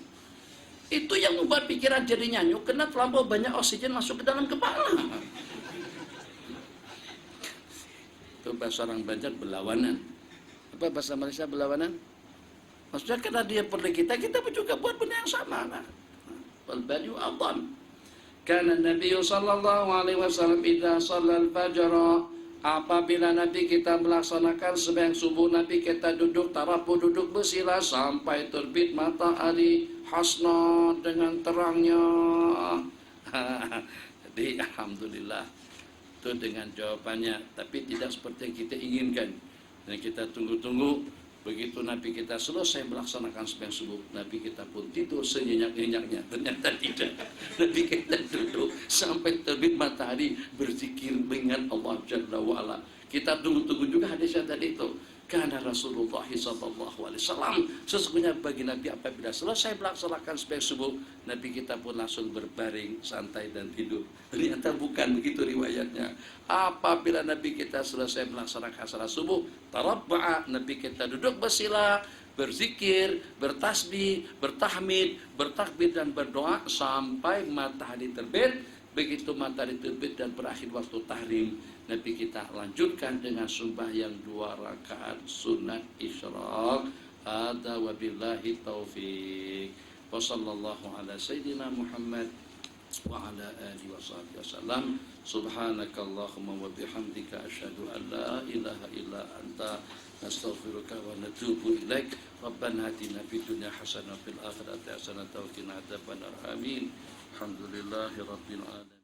Itu yang membuat pikiran jadi nyanyuk karena terlampau banyak oksigen masuk ke dalam kepala. Itu bahasa orang Banjar berlawanan. Apa bahasa Malaysia berlawanan? Maksudnya karena dia perli kita juga buat benda yang sama. Wal badu adham. Karena Nabi sallallahu alaihi wasallam idza shallal fajr, apabila Nabi kita melaksanakan sembahyang subuh, Nabi kita duduk tarapu, duduk bersila sampai terbit matahari hasna dengan terangnya. Jadi alhamdulillah itu dengan jawabannya, tapi tidak seperti yang kita inginkan. Dan kita tunggu-tunggu Begitu Nabi kita selesai melaksanakan sembahyang subuh, Nabi kita pun tidur senyenyak-nyenyaknya. Ternyata tidak. Nabi kita duduk sampai terbit matahari berzikir mengingat Allah Jalla wa'ala. Kita tunggu-tunggu juga hadis yang tadi itu. Karena Rasulullah SAW sesungguhnya bagi Nabi apabila selesai melaksanakan sembahyang subuh, Nabi kita pun langsung berbaring santai dan tidur. Ternyata bukan begitu riwayatnya. Apabila Nabi kita selesai melaksanakan salat subuh, tarabba'a, Nabi kita duduk bersila, berzikir, bertasbih, bertahmid, bertakbir dan berdoa sampai matahari terbit. Begitu matahari terbit dan berakhir waktu tahrim, Nabi kita lanjutkan dengan sembahyang 2 rakaat sunat isyraq. Ada wabillahi taufiq. Wassallallahu ala sayyidina Muhammad wa ala alihi washabihi wasallam. Subhanakallahumma wa bihamdika asyhadu an la ilaha illa anta nastaghfiruka wa natubu ilaik. Rabbana atina fid dunya hasanah wa fil akhirati hasanah wa qina adzabannar. Amin. Alhamdulillahi rabbil alamin.